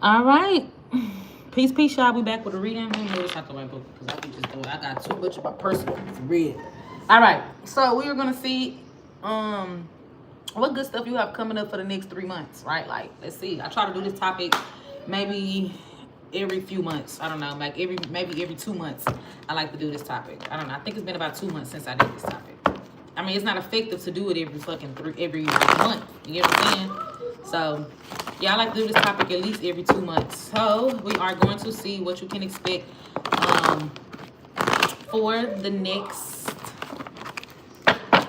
All right. Peace, peace, y'all. We back with a reading. Let me move this out the way, because I can just do it. I got too much of my personal for real. All right. So we are gonna see what good stuff you have coming up for the next 3 months, right? Like, let's see. I try to do this topic maybe every few months. I don't know, like maybe every 2 months. I like to do this topic. I don't know. I think it's been about 2 months since I did this topic. I mean, it's not effective to do it every month. You get what I'm saying? So, yeah, I like to do this topic at least every 2 months. So, we are going to see what you can expect for the next.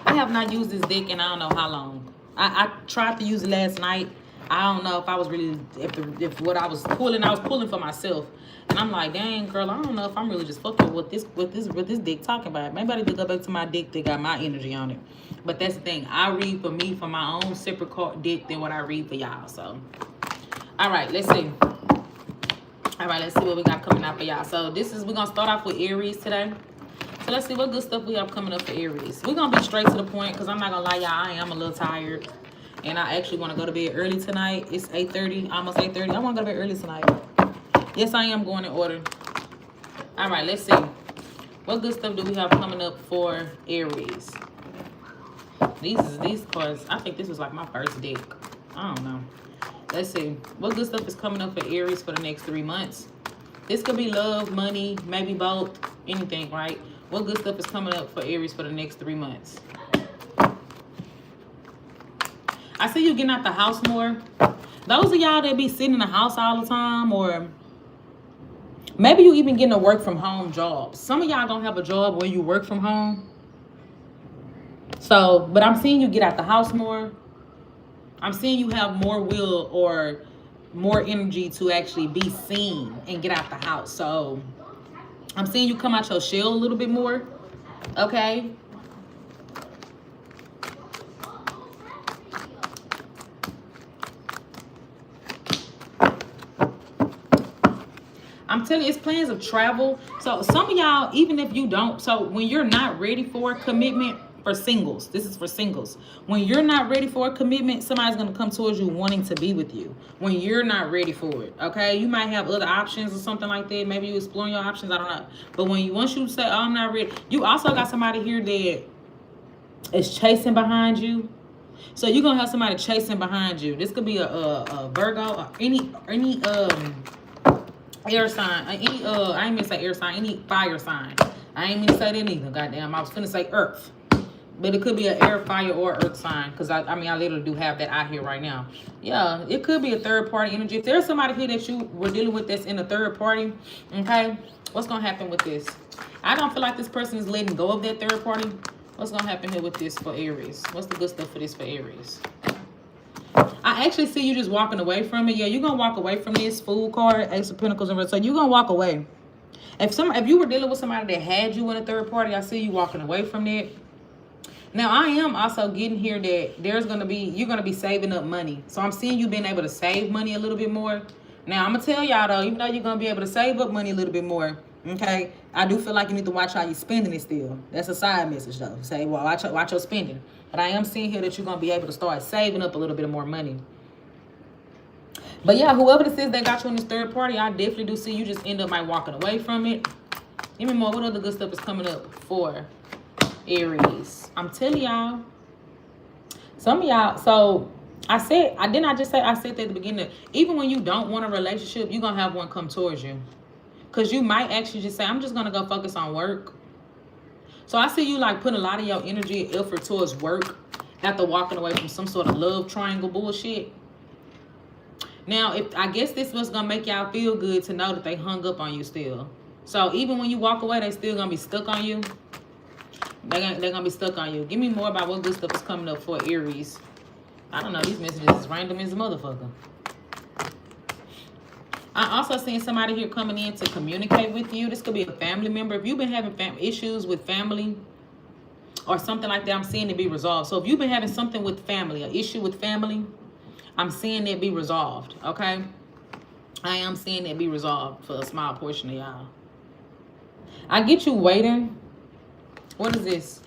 I have not used this deck in I don't know how long. I tried to use it last night. I don't know if I was really, if what I was pulling for myself. And I'm like, dang, girl, I don't know if I'm really just fucking with this deck talking about. Maybe I need to go back to my deck that got my energy on it. But that's the thing. I read for me, for my own separate card deck than what I read for y'all. So, all right, let's see. All right, let's see what we got coming out for y'all. So we're going to start off with Aries today. So let's see what good stuff we have coming up for Aries. We're going to be straight to the point because I'm not going to lie, y'all. I am a little tired. And I actually want to go to bed early tonight. It's 8:30, almost 8:30. I want to go to bed early tonight. Yes, I am going in order. All right, let's see. What good stuff do we have coming up for Aries? These cards, I think this was like my first deck. I don't know. Let's see. What good stuff is coming up for Aries for the next 3 months? This could be love, money, maybe both, anything, right? What good stuff is coming up for Aries for the next 3 months? I see you getting out the house more. Those of y'all that be sitting in the house all the time, or maybe you even getting a work from home job. Some of y'all don't have a job where you work from home. So, but I'm seeing you get out the house more. I'm seeing you have more will or more energy to actually be seen and get out the house. So, I'm seeing you come out your shell a little bit more. Okay? I'm telling you, it's plans of travel. So some of y'all, even if you don't, so when you're not ready for a commitment, for singles, this is for singles. When you're not ready for a commitment, somebody's going to come towards you wanting to be with you. When you're not ready for it, okay? You might have other options or something like that. Maybe you exploring your options, I don't know. But once you say, oh, I'm not ready, you also got somebody here that is chasing behind you. So you're going to have somebody chasing behind you. This could be a Virgo or any air sign, I ain't mean to say air sign, any fire sign. I ain't mean to say that either, goddamn. I was finna say earth. But it could be an air, fire, or earth sign. Because I literally do have that out here right now. Yeah, it could be a third party energy. If there's somebody here that you were dealing with that's in a third party, okay, what's going to happen with this? I don't feel like this person is letting go of that third party. What's going to happen here with this for Aries? What's the good stuff for this for Aries? I actually see you just walking away from it. Yeah, you're going to walk away from this Fool card, Ace of Pentacles, and so you're going to walk away. If you were dealing with somebody that had you in a third party, I see you walking away from that. Now, I am also getting here that you're going to be saving up money. So I'm seeing you being able to save money a little bit more. Now, I'm going to tell y'all, though, even though you're going to be able to save up money a little bit more, okay, I do feel like you need to watch how you're spending it still. That's a side message, though. Say, well, watch your spending. But I am seeing here that you're going to be able to start saving up a little bit more money. But yeah, whoever this is that got you in this third party, I definitely do see you just end up walking away from it. Give me more. What other good stuff is coming up for Aries? I'm telling y'all. Some of y'all, so I said that at the beginning, even when you don't want a relationship, you're going to have one come towards you. Because you might actually just say, I'm just going to go focus on work. So I see you putting a lot of your energy and effort towards work after walking away from some sort of love triangle bullshit. Now, I guess this was going to make y'all feel good to know that they hung up on you still. So even when you walk away, they still going to be stuck on you. They're going to be stuck on you. Give me more about what good stuff is coming up for Aries. I don't know. These messages is random as a motherfucker. I also seen somebody here coming in to communicate with you. This could be a family member. If you've been having issues with family or something like that, I'm seeing it be resolved. So if you've been having something with family, an issue with family, I'm seeing it be resolved, okay? I am seeing it be resolved for a small portion of y'all. I get you waiting. What is this?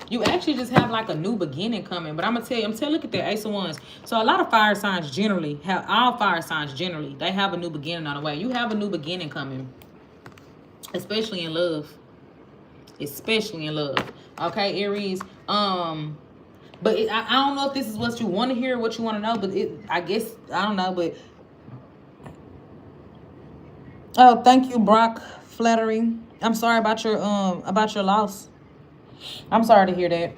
You actually just have like a new beginning coming. But I'm gonna tell you, look at that Ace of Wands. So a lot of fire signs generally have, all fire signs generally, they have a new beginning on the way. You have a new beginning coming, especially in love. Especially in love. Okay, Aries. But I don't know if this is what you want to hear, what you want to know, but I guess, I don't know, but... Oh, thank you, Brock Flattery. I'm sorry about your loss. I'm sorry to hear that.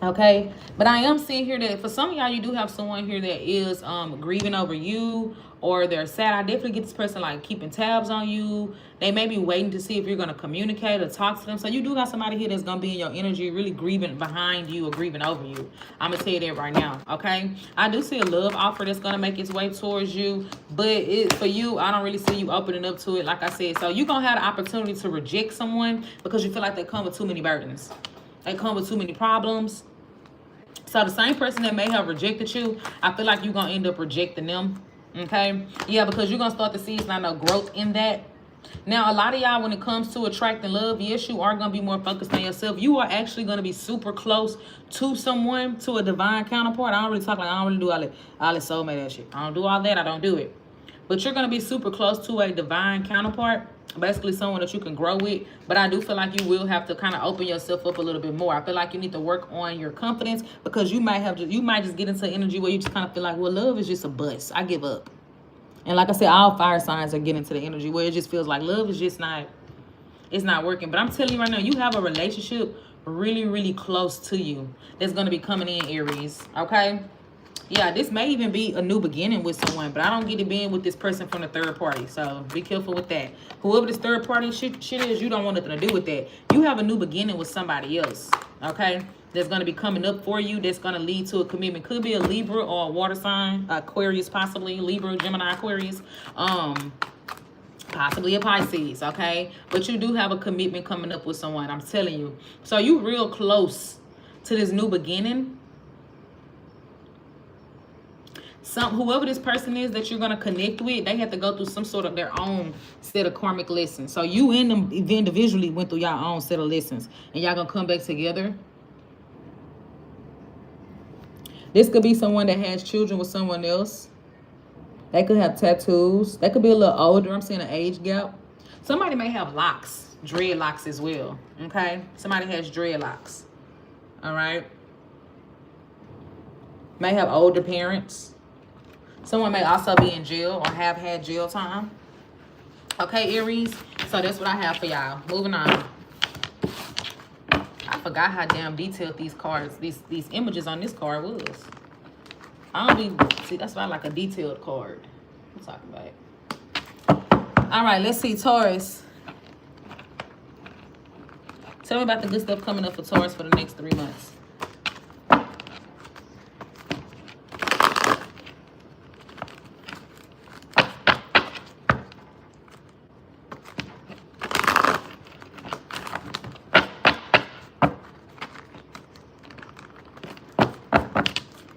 Okay, but I am seeing here that for some of y'all, you do have someone here that is grieving over you, or they're sad. I definitely get this person like keeping tabs on you. They may be waiting to see if you're going to communicate or talk to them. So you do got somebody here that's going to be in your energy, really grieving behind you or grieving over you. I'm going to tell you that right now, okay? I do see a love offer that's going to make its way towards you, but for you, I don't really see you opening up to it, like I said. So you're going to have the opportunity to reject someone because you feel like they come with too many burdens. They come with too many problems. So the same person that may have rejected you, I feel like you're going to end up rejecting them. Okay? Yeah, because you're going to start to see it's not no growth in that. Now, a lot of y'all, when it comes to attracting love, yes, you are going to be more focused on yourself. You are actually going to be super close to someone, to a divine counterpart. I don't really talk like, I don't really do all this soulmate shit. I don't do all that. I don't do it. But you're going to be super close to a divine counterpart. Basically someone that you can grow with. But I do feel like you will have to kind of open yourself up a little bit more. I feel like you need to work on your confidence, because you might just get into energy where you just kind of feel like, well, love is just a bust. I give up. And like I said, all fire signs are getting into the energy where it just feels like love is just not, it's not working. But I'm telling you right now, you have a relationship really, really close to you that's going to be coming in, Aries. Okay? Yeah, this may even be a new beginning with someone, but I don't get it being with this person from the third party. So be careful with that. Whoever this third party shit is, you don't want nothing to do with that. You have a new beginning with somebody else, okay? That's going to be coming up for you. That's going to lead to a commitment. Could be a Libra or a water sign, Aquarius possibly, Libra, Gemini, Aquarius. Possibly a Pisces, okay? But you do have a commitment coming up with someone, I'm telling you. So you real close to this new beginning. Whoever this person is that you're going to connect with, they have to go through some sort of their own set of karmic lessons. So you and them individually went through your own set of lessons, and y'all going to come back together. This could be someone that has children with someone else. They could have tattoos. They could be a little older. I'm seeing an age gap. Somebody may have locks, dreadlocks as well, okay? Somebody has dreadlocks, all right? May have older parents. Someone may also be in jail or have had jail time. Okay, Aries? So that's what I have for y'all. Moving on. I forgot how damn detailed these cards, these images on this card was. See, that's why I like a detailed card. I'm talking about. All right, let's see, Taurus. Tell me about the good stuff coming up for Taurus for the next 3 months.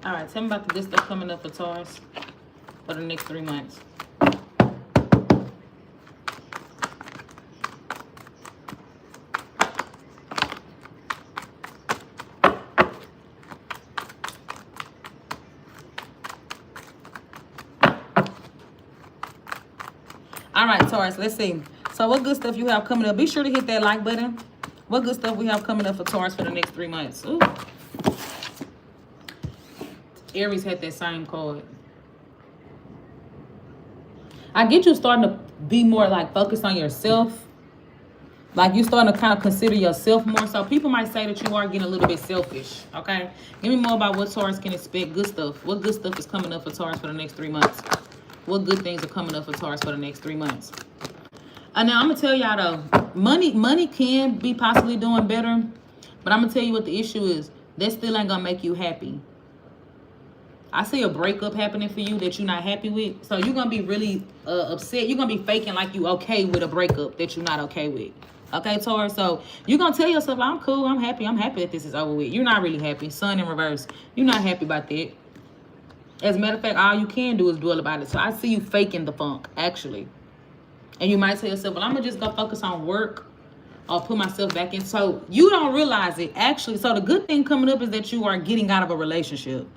All right, tell me about the good stuff coming up for Taurus for the next 3 months. All right, Taurus, let's see. So what good stuff you have coming up? Be sure to hit that like button. What good stuff we have coming up for Taurus for the next 3 months? Ooh. Aries had that same card. I get you starting to be more like focused on yourself. Like you're starting to kind of consider yourself more. So people might say that you are getting a little bit selfish. Okay. Give me more about what Taurus can expect. Good stuff. What good stuff is coming up for Taurus for the next 3 months? What good things are coming up for Taurus for the next 3 months? And now I'm gonna tell y'all though, money can be possibly doing better, but I'm gonna tell you what the issue is. That still ain't gonna make you happy. I see a breakup happening for you that you're not happy with. So you're going to be really upset. You're going to be faking like you okay with a breakup that you're not okay with. Okay, Taurus? So you're going to tell yourself, I'm cool. I'm happy. I'm happy that this is over with. You're not really happy. Sun in reverse. You're not happy about that. As a matter of fact, all you can do is dwell about it. So I see you faking the funk, actually. And you might tell yourself, well, I'm going to just go focus on work. Or put myself back in. So you don't realize it. Actually, so the good thing coming up is that you are getting out of a relationship.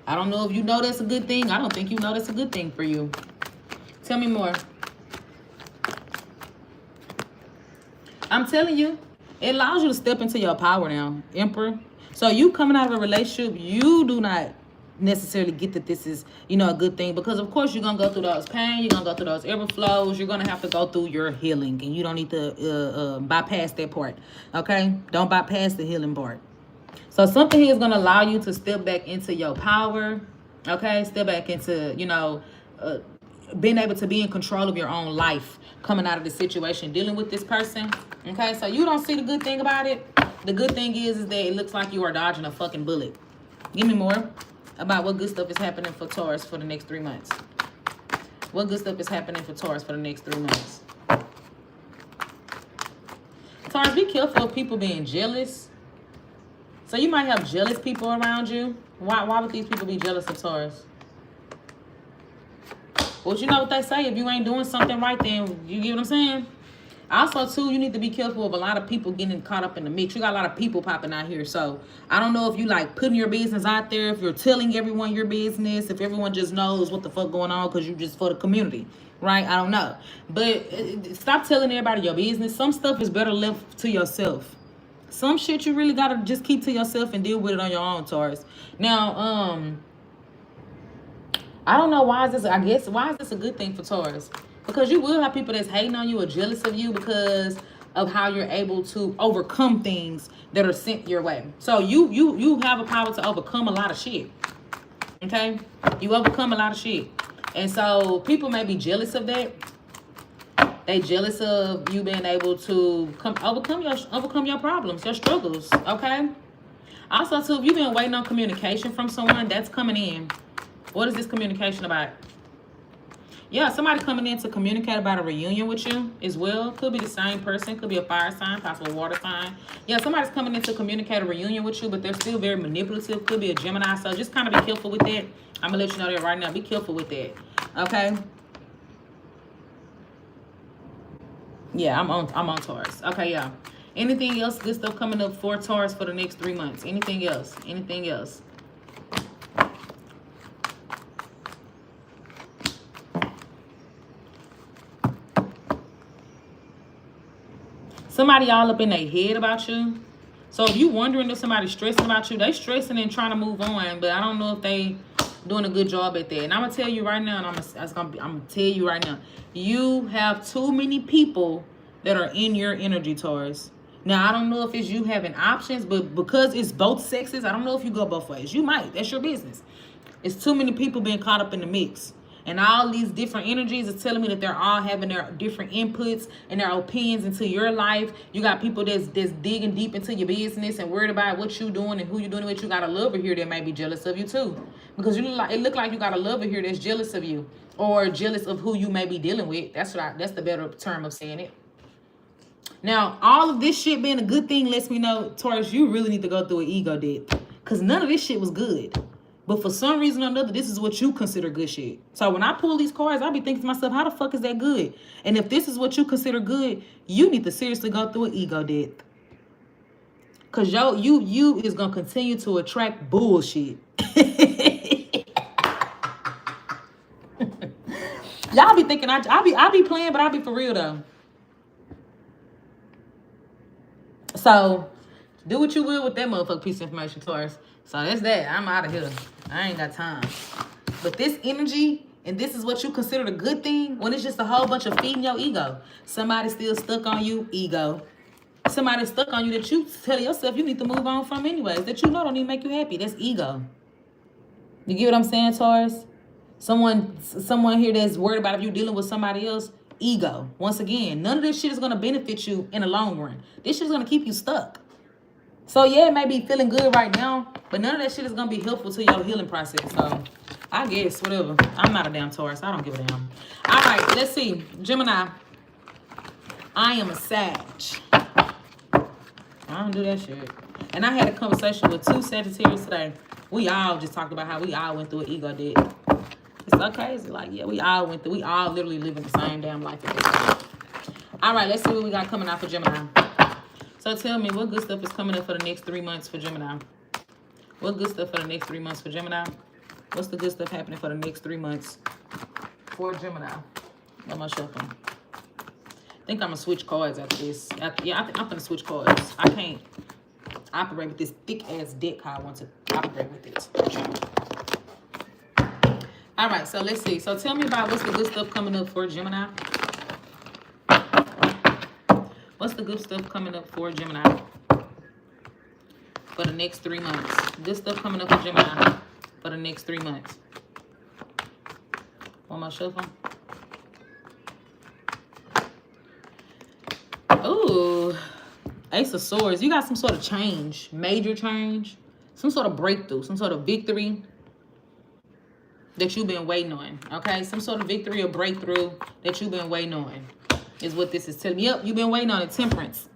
I don't know if you know that's a good thing. I don't think you know that's a good thing for you. Tell me more. I'm telling you, it allows you to step into your power now, Emperor. So you coming out of a relationship, you do not necessarily get that this is, you know, a good thing, because of course you're gonna go through those pain, you're gonna go through those overflows, you're gonna have to go through your healing, and you don't need to bypass that part. Okay, don't bypass the healing part. So something here is gonna allow you to step back into your power. Okay, step back into, you know, being able to be in control of your own life, coming out of the situation, dealing with this person. Okay, so you don't see the good thing about it. The good thing is that it looks like you are dodging a fucking bullet. Give me more about what good stuff is happening for Taurus for the next 3 months. What good stuff is happening for Taurus for the next 3 months? Taurus, be careful of people being jealous. So you might have jealous people around you. Why would these people be jealous of Taurus? Well, you know what they say, if you ain't doing something right, then you get what I'm saying? Also, too, you need to be careful of a lot of people getting caught up in the mix. You got a lot of people popping out here. So I don't know if you like putting your business out there, if you're telling everyone your business, if everyone just knows what the fuck going on because you just for the community, right? I don't know. But stop telling everybody your business. Some stuff is better left to yourself. Some shit you really got to just keep to yourself and deal with it on your own, Taurus. Now, I don't know why is this, I guess, why is this a good thing for Taurus? Because you will have people that's hating on you or jealous of you because of how you're able to overcome things that are sent your way. So you have a power to overcome a lot of shit. Okay? You overcome a lot of shit. And so people may be jealous of that. They jealous of you being able to overcome your problems, your struggles. Okay? Also, too, if you've been waiting on communication from someone, that's coming in. What is this communication about? Yeah, somebody coming in to communicate about a reunion with you as well. Could be the same person. Could be a fire sign, possible water sign. Yeah, somebody's coming in to communicate a reunion with you, but they're still very manipulative. Could be a Gemini. So just kind of be careful with that. I'm going to let you know that right now. Be careful with that. Okay? Yeah, I'm on Taurus. Okay, yeah. Anything else? Good stuff coming up for Taurus for the next 3 months. Anything else? Anything else? Somebody all up in their head about you. So if you wondering if somebody's stressing about you, they stressing and trying to move on, but I don't know if they doing a good job at that. And I'm gonna tell you right now, and I'm gonna tell you right now, you have too many people that are in your energy, Taurus. Now I don't know if it's you having options, but because it's both sexes, I don't know if you go both ways. You might. That's your business. It's too many people being caught up in the mix. And all these different energies is telling me that they're all having their different inputs and their opinions into your life. You got people that's digging deep into your business and worried about what you're doing and who you're doing it with. You got a lover here that may be jealous of you too. Because it look like you got a lover here that's jealous of you or jealous of who you may be dealing with. That's the better term of saying it. Now, all of this shit being a good thing lets me know, Taurus, you really need to go through an ego death. Because none of this shit was good. But for some reason or another, this is what you consider good shit. So when I pull these cards, I'll be thinking to myself, how the fuck is that good? And if this is what you consider good, you need to seriously go through an ego death. Because you is going to continue to attract bullshit. Y'all be thinking, I be playing, but I be for real though. So do what you will with that motherfucking piece of information, Taurus. So that's that. I'm out of here. I ain't got time. But this energy, and this is what you consider a good thing, when it's just a whole bunch of feeding your ego. Somebody still stuck on you, ego. Somebody stuck on you that you tell yourself you need to move on from anyways, that you know don't even make you happy. That's ego. You get what I'm saying, Taurus? Someone here that's worried about if you're dealing with somebody else, ego. Once again, none of this shit is going to benefit you in the long run. This shit is going to keep you stuck. So, yeah, it may be feeling good right now, but none of that shit is going to be helpful to your healing process. So, I guess, whatever. I'm not a damn Taurus. I don't give a damn. All right, let's see. Gemini. I am a Sag. I don't do that shit. And I had a conversation with 2 Sagittarius today. We all just talked about how we all went through an ego death. It's so crazy. Like, yeah, we all literally living the same damn life at this time. All right, let's see what we got coming out for Gemini. So tell me, what good stuff is coming up for the next 3 months for Gemini? What good stuff for the next 3 months for Gemini? What's the good stuff happening for the next 3 months for Gemini? I'm gonna shuffle. I think I'm gonna switch cards after this. Yeah, I think I'm gonna switch cards. I can't operate with this thick ass deck how I want to operate with it. All right, so let's see. So tell me about what's the good stuff coming up for Gemini. What's the good stuff coming up for Gemini for the next 3 months? Good stuff coming up for Gemini for the next 3 months. One more shuffle. Ooh, Ace of Swords. You got some sort of change, major change, some sort of breakthrough, some sort of victory that you've been waiting on. Okay, some sort of victory or breakthrough that you've been waiting on is what this is telling me. Yep, you've been waiting on it. Temperance.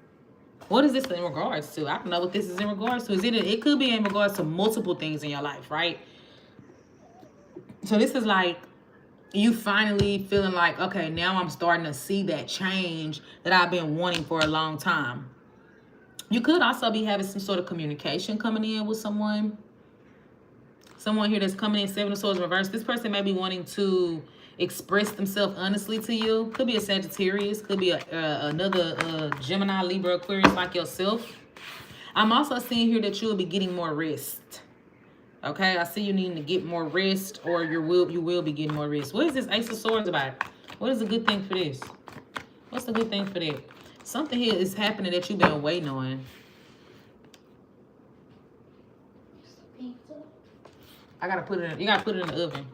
What is this in regards to? I don't know what this is in regards to. It could be in regards to multiple things in your life, right? So this is like you finally feeling like, okay, now I'm starting to see that change that I've been wanting for a long time. You could also be having some sort of communication coming in with someone. Someone here that's coming in, Seven of Swords reverse. This person may be wanting to express themselves honestly to you. Could be a Sagittarius. Could be another Gemini, Libra, Aquarius like yourself. I'm also seeing here that you will be getting more rest. Okay, I see you needing to get more rest, or you will be getting more rest. What is this Ace of Swords about? What is a good thing for this? What's the good thing for that? Something here is happening that you've been waiting on. I gotta put it in. You gotta put it in the oven.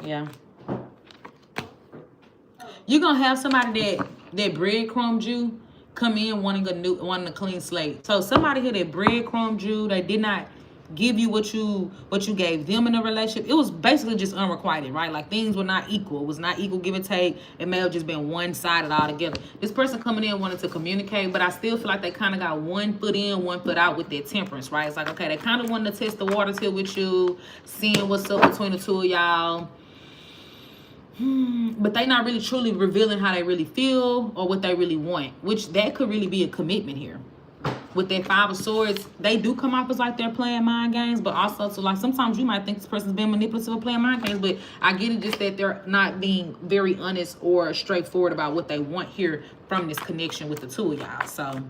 Yeah. You're gonna have somebody that breadcrumbed you come in wanting a clean slate. So somebody here that breadcrumbed you, they did not give you what you gave them in a relationship. It was basically just unrequited, right? Like things were not equal. It was not equal give and take. It may have just been one-sided altogether. This person coming in wanted to communicate, but I still feel like they kind of got one foot in, one foot out with their temperance, right? It's like, okay, they kind of wanted to test the waters here with you, seeing what's up between the two of y'all. But they not really truly revealing how they really feel or what they really want, which that could really be a commitment here. With that Five of Swords, they do come off as like they're playing mind games, but also so like sometimes you might think this person's being manipulative or playing mind games, but I get it just that they're not being very honest or straightforward about what they want here from this connection with the two of y'all. So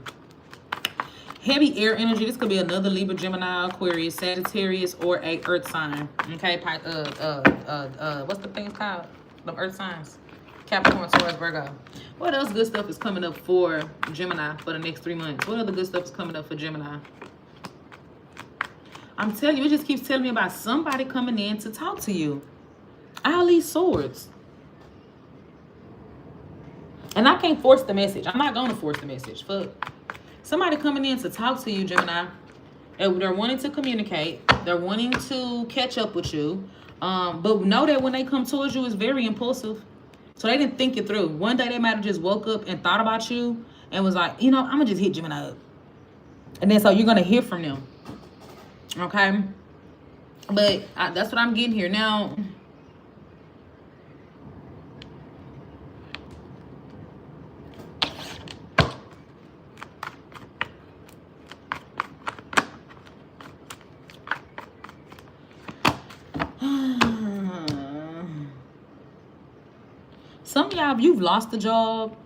heavy air energy. This could be another Libra, Gemini, Aquarius, Sagittarius, or a earth sign. Okay, what's the thing called? The earth signs. Capricorn, Taurus, Virgo. What else good stuff is coming up for Gemini for the next 3 months? What other good stuff is coming up for Gemini? I'm telling you, it just keeps telling me about somebody coming in to talk to you. All these swords. And I can't force the message. I'm not going to force the message. Fuck. Somebody coming in to talk to you, Gemini. They're wanting to communicate. They're wanting to catch up with you. But know that when they come towards you, it's very impulsive. So they didn't think it through. One day they might have just woke up and thought about you and was like, you know, I'm going to just hit Gemini up. And then so you're going to hear from them. Okay? But that's what I'm getting here. Now, some of y'all, you've lost a job,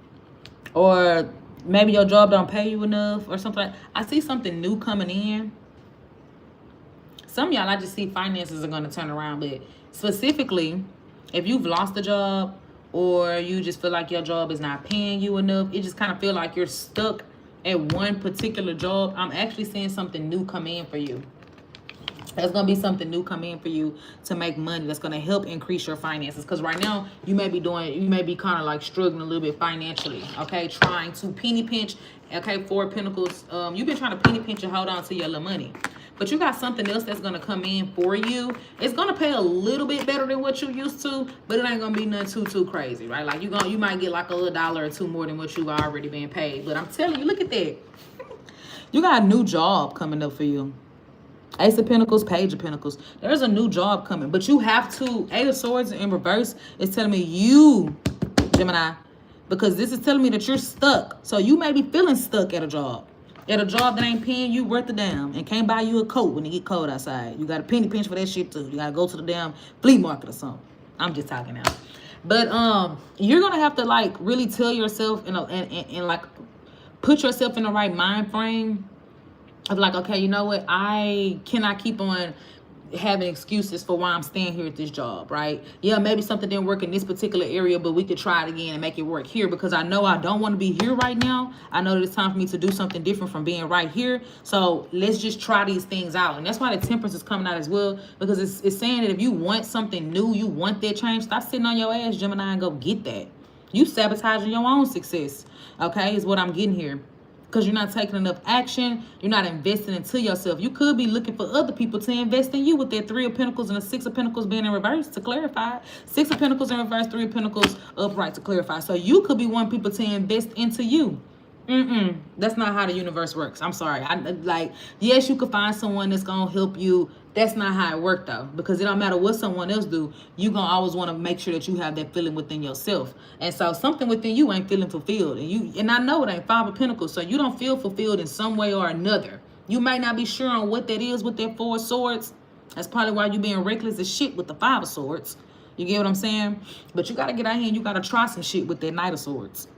or maybe your job don't pay you enough or something. I see something new coming in. Some of y'all, I just see finances are going to turn around. But specifically, if you've lost a job or you just feel like your job is not paying you enough, it just kind of feel like you're stuck at one particular job, I'm actually seeing something new come in for you. There's going to be something new come in for you to make money that's going to help increase your finances. Because right now, you may be kind of like struggling a little bit financially, okay? Trying to penny pinch, okay? Four of Pentacles. You've been trying to penny pinch and hold on to your little money. But you got something else that's going to come in for you. It's going to pay a little bit better than what you used to, but it ain't going to be nothing too crazy, right? Like you might get like a little $1 or $2 more than what you've already been paid. But I'm telling you, look at that. You got a new job coming up for you. Ace of Pentacles, Page of Pentacles. There's a new job coming, but you have to. Eight of Swords in reverse is telling me you, Gemini, because this is telling me that you're stuck. So you may be feeling stuck at a job. At a job that ain't paying you worth a damn and can't buy you a coat when it get cold outside. You got a penny pinch for that shit too. You gotta go to the damn flea market or something. I'm just talking now. But you're gonna have to like really tell yourself and like put yourself in the right mind frame of like, okay, you know what? I cannot keep on having excuses for why I'm staying here at this job, right? Yeah, maybe something didn't work in this particular area, but we could try it again and make it work here, because I know I don't want to be here right now. I know that it's time for me to do something different from being right here. So let's just try these things out. And that's why the Temperance is coming out as well, because it's saying that if you want something new, you want that change, stop sitting on your ass, Gemini, and go get that. You sabotaging your own success, okay, is what I'm getting here. Because you're not taking enough action. You're not investing into yourself. You could be looking for other people to invest in you with their 3 of Pentacles and the 6 of Pentacles being in reverse, to clarify. 6 of Pentacles in reverse, 3 of Pentacles upright, to clarify. So you could be wanting people to invest into you. That's not how the universe works. I'm sorry. Yes, you could find someone that's going to help you. That's not how it works, though, because it don't matter what someone else do. You're going to always want to make sure that you have that feeling within yourself. And so something within you ain't feeling fulfilled. And I know it ain't 5 of Pentacles, so you don't feel fulfilled in some way or another. You might not be sure on what that is with that 4 of Swords. That's probably why you're being reckless as shit with the 5 of Swords. You get what I'm saying? But you got to get out here and you got to try some shit with that Knight of Swords.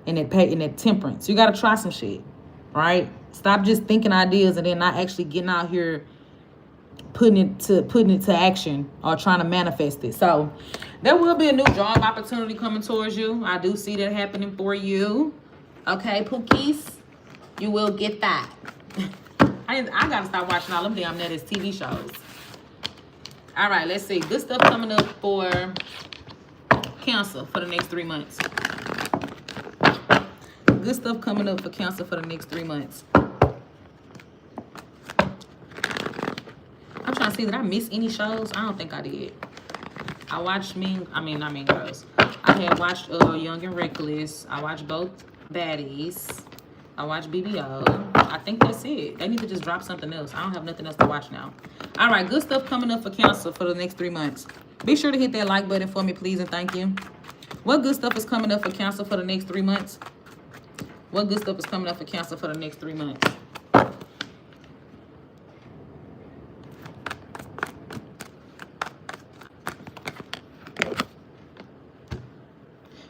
And that Temperance. You got to try some shit, right? Stop just thinking ideas and then not actually getting out here putting it to action or trying to manifest it. So there will be a new job opportunity coming towards you. I do see that happening for you. Okay, Pookies, you will get that. I gotta stop watching all them damn Nettis TV shows. All right, let's see. Good stuff coming up for Cancer for the next 3 months. Good stuff coming up for Cancer for the next 3 months. I'm trying to see, did I miss any shows? I don't think I did. I watched not Mean Girls. I had watched Young and Reckless. I watched both Baddies. I watched BBO. I think that's it. They need to just drop something else. I don't have nothing else to watch now. All right, good stuff coming up for Cancer for the next 3 months. Be sure to hit that like button for me, please, and thank you. What good stuff is coming up for Cancer for the next 3 months? What good stuff is coming up for Cancer for the next 3 months?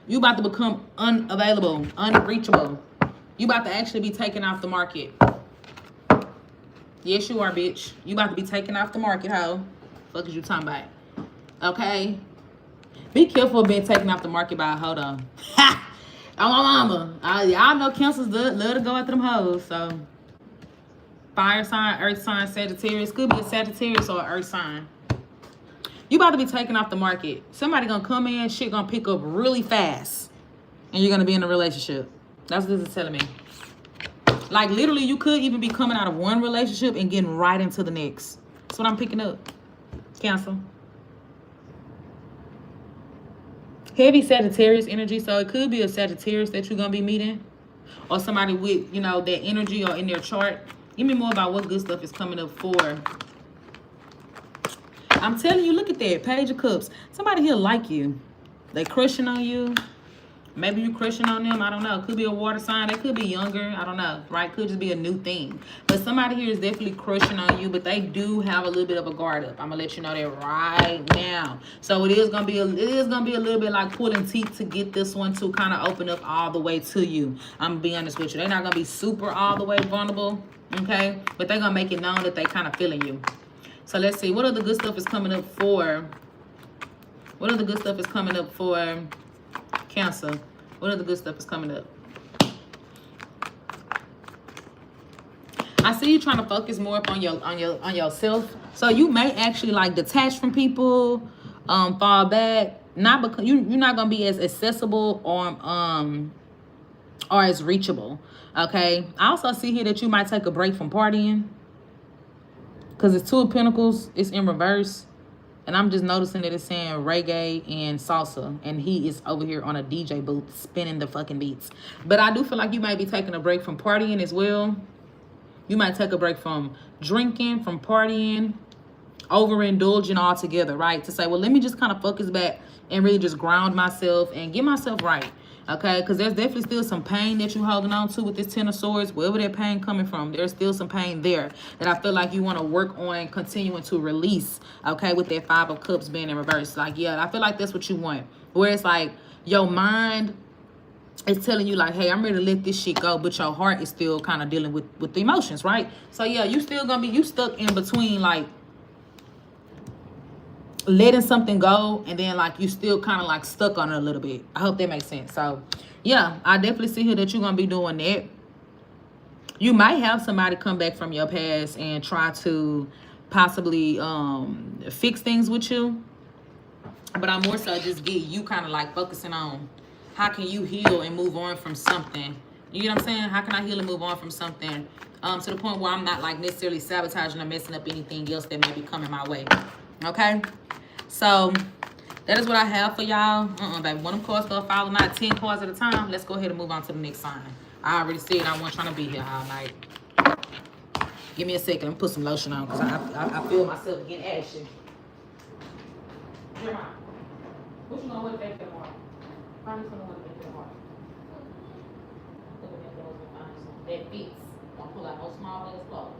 You about to become unavailable, unreachable. You about to actually be taken off the market. Yes, you are, bitch. You about to be taken off the market, ho. Fuck is you talking about? Okay? Be careful of being taken off the market by a hoe, though. Ha! Oh, my mama. Y'all know Cancers love to go after them hoes, so. Fire sign, earth sign, Sagittarius. Could be a Sagittarius or an earth sign. You about to be taken off the market. Somebody gonna come in, shit gonna pick up really fast. And you're gonna be in a relationship. That's what this is telling me. Like, literally, you could even be coming out of one relationship and getting right into the next. That's what I'm picking up. Cancer. Heavy Sagittarius energy, so it could be a Sagittarius that you're gonna be meeting, or somebody with, you know, that energy or in their chart. Give me more about what good stuff is coming up for. I'm telling you, look at that Page of Cups. Somebody here like you. They crushing on you. Maybe you crushing on them. I don't know. Could be a water sign. They could be younger. I don't know. Right? Could just be a new thing. But somebody here is definitely crushing on you. But they do have a little bit of a guard up. I'm gonna let you know that right now. So it is gonna be a little bit like pulling teeth to get this one to kind of open up all the way to you. I'm gonna be honest with you. They're not gonna be super all the way vulnerable. Okay? But they're gonna make it known that they kind of feeling you. So let's see. What other good stuff is coming up for? What other good stuff is coming up for Cancer? What other good stuff is coming up? I see you trying to focus more up on yourself. So you may actually like detach from people, fall back. Not because you're not gonna be as accessible or as reachable. Okay. I also see here that you might take a break from partying. Because it's 2 of Pentacles, it's in reverse. And I'm just noticing that it's saying reggae and salsa. And he is over here on a DJ booth spinning the fucking beats. But I do feel like you might be taking a break from partying as well. You might take a break from drinking, from partying, overindulging altogether, right? To say, well, let me just kind of focus back and really just ground myself and get myself right. Okay, because there's definitely still some pain that you're holding on to with this Ten of Swords. Wherever that pain coming from, there's still some pain there that I feel like you want to work on continuing to release. Okay, with that Five of Cups being in reverse. Like, yeah, I feel like that's what you want. Where it's like your mind is telling you like, hey, I'm ready to let this shit go, but your heart is still kind of dealing with the emotions, right? So yeah, you still gonna be, you stuck in between like letting something go and then like you still kind of like stuck on it a little bit. I hope that makes sense. So yeah, I definitely see here that you're gonna be doing that. You might have somebody come back from your past and try to possibly fix things with you, but I'm more so just get you kind of like focusing on how can you heal and move on from something. You get what I'm saying? How can I heal and move on from something to the point where I'm not like necessarily sabotaging or messing up anything else that may be coming my way. Okay, so that is what I have for y'all. Baby, one of them cards for a follow, not 10 cards at a time. Let's go ahead and move on to the next sign. I already said I wasn't trying to be here all night. Give me a second. I'm put some lotion on because I feel myself getting ashy. Jeremiah, what you gonna wear back tomorrow? I'm just gonna wear back tomorrow. Look at that clothes and find something that fits. Don't pull out no small ass clothes.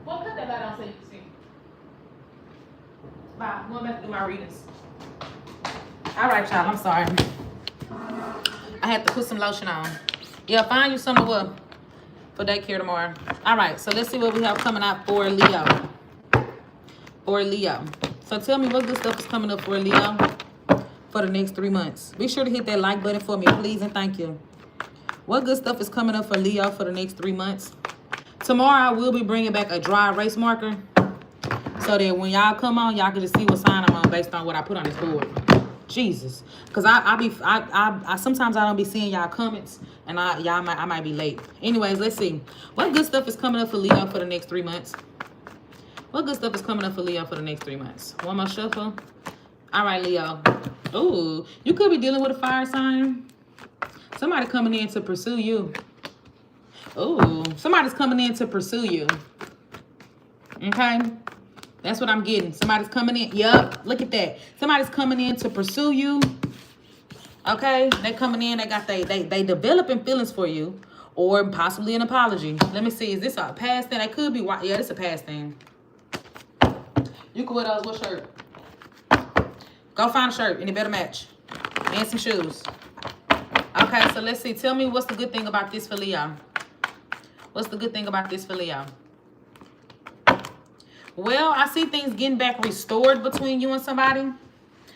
Well, cut that light on so you can see. Bye. I'm going back to do my readings. All right, y'all. I'm sorry. I had to put some lotion on. Yeah, find you some for daycare tomorrow. All right, so let's see what we have coming out for Leo. For Leo. So tell me what good stuff is coming up for Leo for the next 3 months. Be sure to hit that like button for me, please, and thank you. What good stuff is coming up for Leo for the next 3 months? Tomorrow, I will be bringing back a dry erase marker so that when y'all come on, y'all can just see what sign I'm on based on what I put on this board. Jesus, because I sometimes I don't be seeing y'all comments, and I might be late. Anyways, let's see what good stuff is coming up for Leo for the next 3 months. What good stuff is coming up for Leo for the next 3 months? One more shuffle. All right, Leo. Ooh, you could be dealing with a fire sign. Somebody coming in to pursue you. Ooh, somebody's coming in to pursue you. Okay, that's what I'm getting. Somebody's coming in. Yup, look at that. Somebody's coming in to pursue you. Okay, they coming in. They got they developing feelings for you, or possibly an apology. Let me see. Is this a past thing? It could be. Yeah, it's a past thing. You can wear those. What shirt? Go find a shirt and it better match, and some shoes. Okay, so let's see. Tell me what's the good thing about this for Leo. What's the good thing about this for Leo? Well, I see things getting back restored between you and somebody.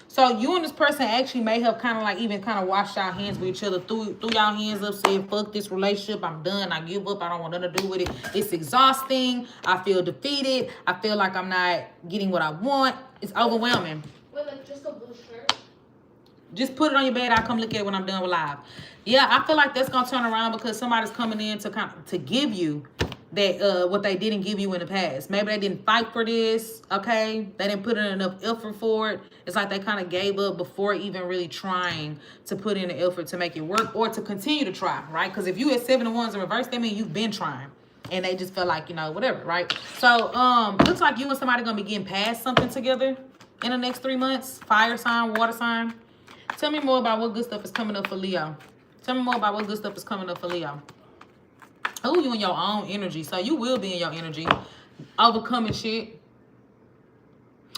So you and this person actually may have kind of like even kind of washed y'all hands with each other, threw y'all hands up, said, fuck this relationship, I'm done, I give up, I don't want nothing to do with it. It's exhausting, I feel defeated, I feel like I'm not getting what I want. It's overwhelming. Wait, like just a blue shirt? Just put it on your bed, I'll come look at it when I'm done with live. Yeah, I feel like that's gonna turn around because somebody's coming in to give you that what they didn't give you in the past. Maybe they didn't fight for this, okay? They didn't put in enough effort for it. It's like they kind of gave up before even really trying to put in the effort to make it work or to continue to try, right? Because if you had 7 of Wands in reverse, that means you've been trying. And they just felt like, you know, whatever, right? So, looks like you and somebody gonna be getting past something together in the next 3 months. Fire sign, water sign. Tell me more about what good stuff is coming up for Leo. Tell me more about what good stuff is coming up for Leo. Oh, you in your own energy. So you will be in your energy. Overcoming shit.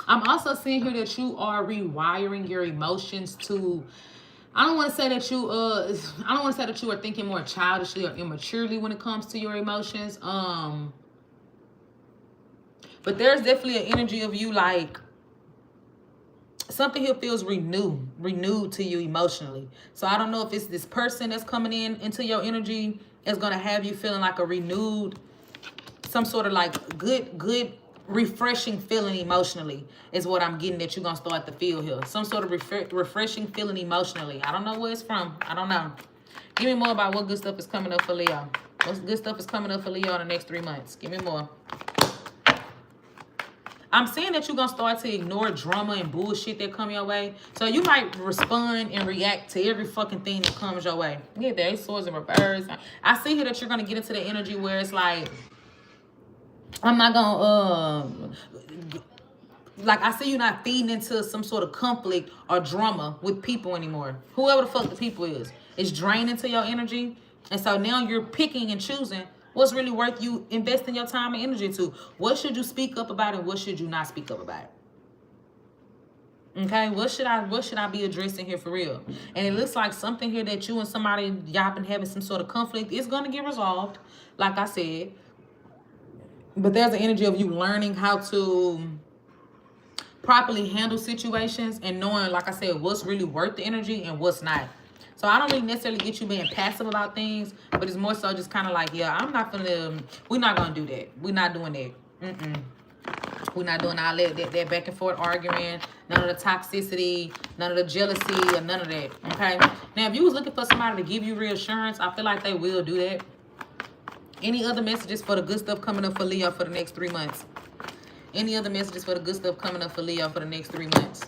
I'm also seeing here that you are rewiring your emotions to... I don't want to say that you are thinking more childishly or immaturely when it comes to your emotions. But there's definitely an energy of you like... Something here feels renewed to you emotionally. So I don't know if it's this person that's coming into your energy is going to have you feeling like a renewed, some sort of like good, refreshing feeling emotionally is what I'm getting that you're going to start to feel here. Some sort of refreshing feeling emotionally. I don't know where it's from. I don't know. Give me more about what good stuff is coming up for Leo. What good stuff is coming up for Leo in the next 3 months? Give me more. I'm saying that you're going to start to ignore drama and bullshit that come your way. So you might respond and react to every fucking thing that comes your way. Yeah, there is swords in reverse. I see here that you're going to get into the energy where it's like, I'm not going to, like, I see you not feeding into some sort of conflict or drama with people anymore. Whoever the fuck the people is. It's draining to your energy. And so now you're picking and choosing what's really worth you investing your time and energy to. What should you speak up about and what should you not speak up about? Okay, what should I be addressing here for real? And it looks like something here that you and somebody, y'all been having some sort of conflict is going to get resolved, like I said. But there's an energy of you learning how to properly handle situations and knowing, like I said, what's really worth the energy and what's not. So I don't really necessarily get you being passive about things, but it's more so just kind of like, yeah, we're not going to do that. We're not doing that. We're not doing all that back and forth arguing, none of the toxicity, none of the jealousy, or none of that, okay? Now, if you was looking for somebody to give you reassurance, I feel like they will do that. Any other messages for the good stuff coming up for Leo for the next 3 months? Any other messages for the good stuff coming up for Leo for the next 3 months?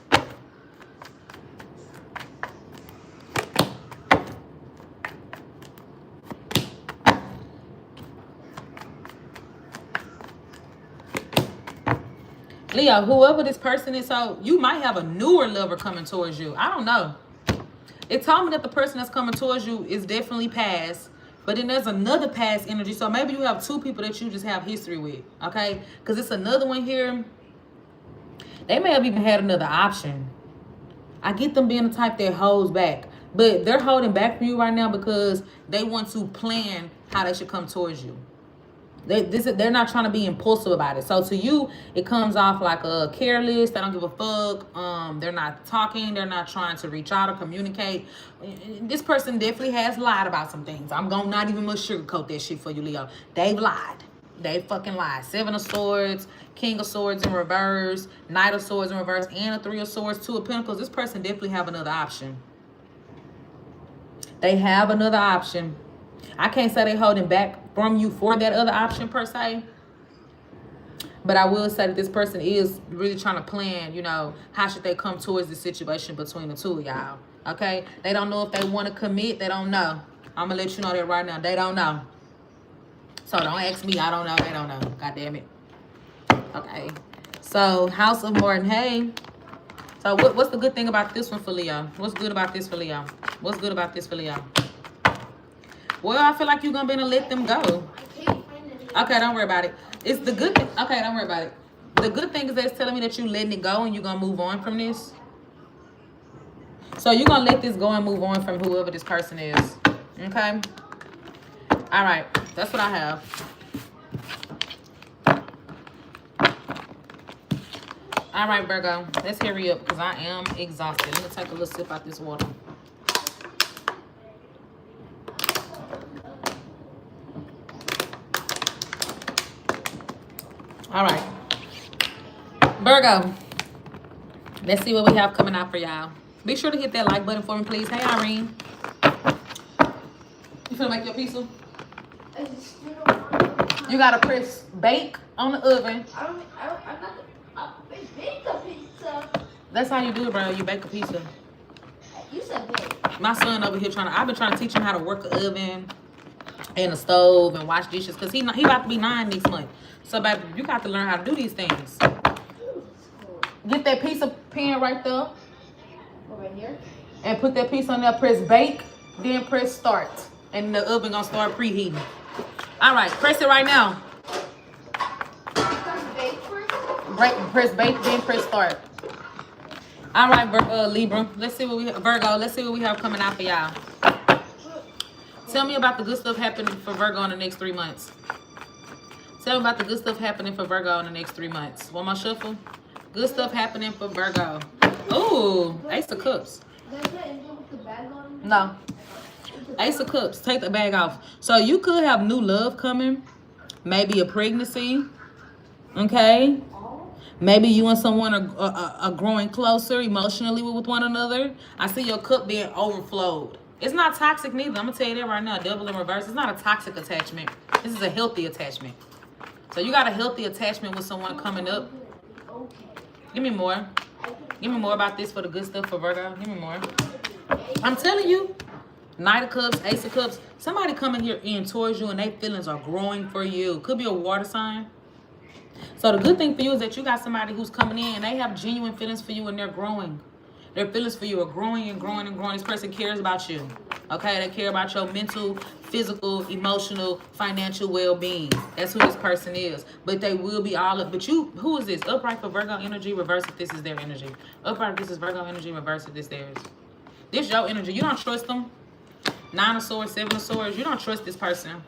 Leo, whoever this person is, so you might have a newer lover coming towards you. I don't know. It told me that the person that's coming towards you is definitely past, but then there's another past energy. So maybe you have two people that you just have history with, okay? Because it's another one here. They may have even had another option. I get them being the type that holds back, but they're holding back from you right now because they want to plan how they should come towards you. They're not trying to be impulsive about it. So to you, it comes off like a careless. They don't give a fuck. They're not talking. They're not trying to reach out or communicate. This person definitely has lied about some things. I'm going to not even much sugarcoat that shit for you, Leo. They've lied. They fucking lied. 7 of Swords, King of Swords in reverse, Knight of Swords in reverse, and a 3 of Swords, 2 of Pentacles. This person definitely have another option. They have another option. I can't say they're holding back from you for that other option per se. But I will say that this person is really trying to plan, you know, how should they come towards the situation between the two of y'all. Okay? They don't know if they want to commit. They don't know. I'm going to let you know that right now. They don't know. So don't ask me. I don't know. They don't know. God damn it. Okay. So House of Martin. Hey. So what's the good thing about this one for Leo? What's good about this for Leo? What's good about this for Leo? Well, I feel like you're going to be able to let them go. Okay, don't worry about it. It's the good thing. Okay, don't worry about it. The good thing is that it's telling me that you're letting it go and you're going to move on from this. So you're going to let this go and move on from whoever this person is. Okay? All right. That's what I have. All right, Virgo. Let's hurry up because I am exhausted. Let me take a little sip out this water. All right, Virgo, let's see what we have coming out for y'all. Be sure to hit that like button for me, please. Hey, Irene. You finna make your pizza? You gotta press bake on the oven. I'm not bake a pizza. That's how you do it, bro. You bake a pizza. You said bake. My son over here I've been trying to teach him how to work an oven and a stove and wash dishes because he about to be 9 next month. So, baby, you got to learn how to do these things. Get that piece of pen right there. Over here. And put that piece on there. Press bake. Then press start. And the oven going to start preheating. All right. Press it right now. Press bake. Then press start. All right, Libra. Let's see what we have. Virgo. Let's see what we have coming out for y'all. Tell me about the good stuff happening for Virgo in the next 3 months. Tell me about the good stuff happening for Virgo in the next 3 months. One more shuffle. Good stuff happening for Virgo. Ooh, Ace of Cups. No. Ace of Cups. Take the bag off. So you could have new love coming. Maybe a pregnancy. Okay. Maybe you and someone are growing closer emotionally with one another. I see your cup being overflowed. It's not toxic neither. I'm going to tell you that right now. Double in reverse. It's not a toxic attachment. This is a healthy attachment. So you got a healthy attachment with someone coming up. Okay. Give me more. Give me more about this for the good stuff for Virgo. Give me more. I'm telling you. Knight of Cups, Ace of Cups. Somebody coming here in towards you and their feelings are growing for you. Could be a water sign. So the good thing for you is that you got somebody who's coming in and they have genuine feelings for you and they're growing. Their feelings for you are growing and growing and growing. This person cares about you. Okay? They care about your mental, physical, emotional, financial well-being. That's who this person is. But they will be all up. But you, who is this? Upright for Virgo energy, reverse if this is their energy. Upright if this is Virgo energy, reverse if this theirs. This your energy. You don't trust them. 9 of Swords, 7 of Swords. You don't trust this person.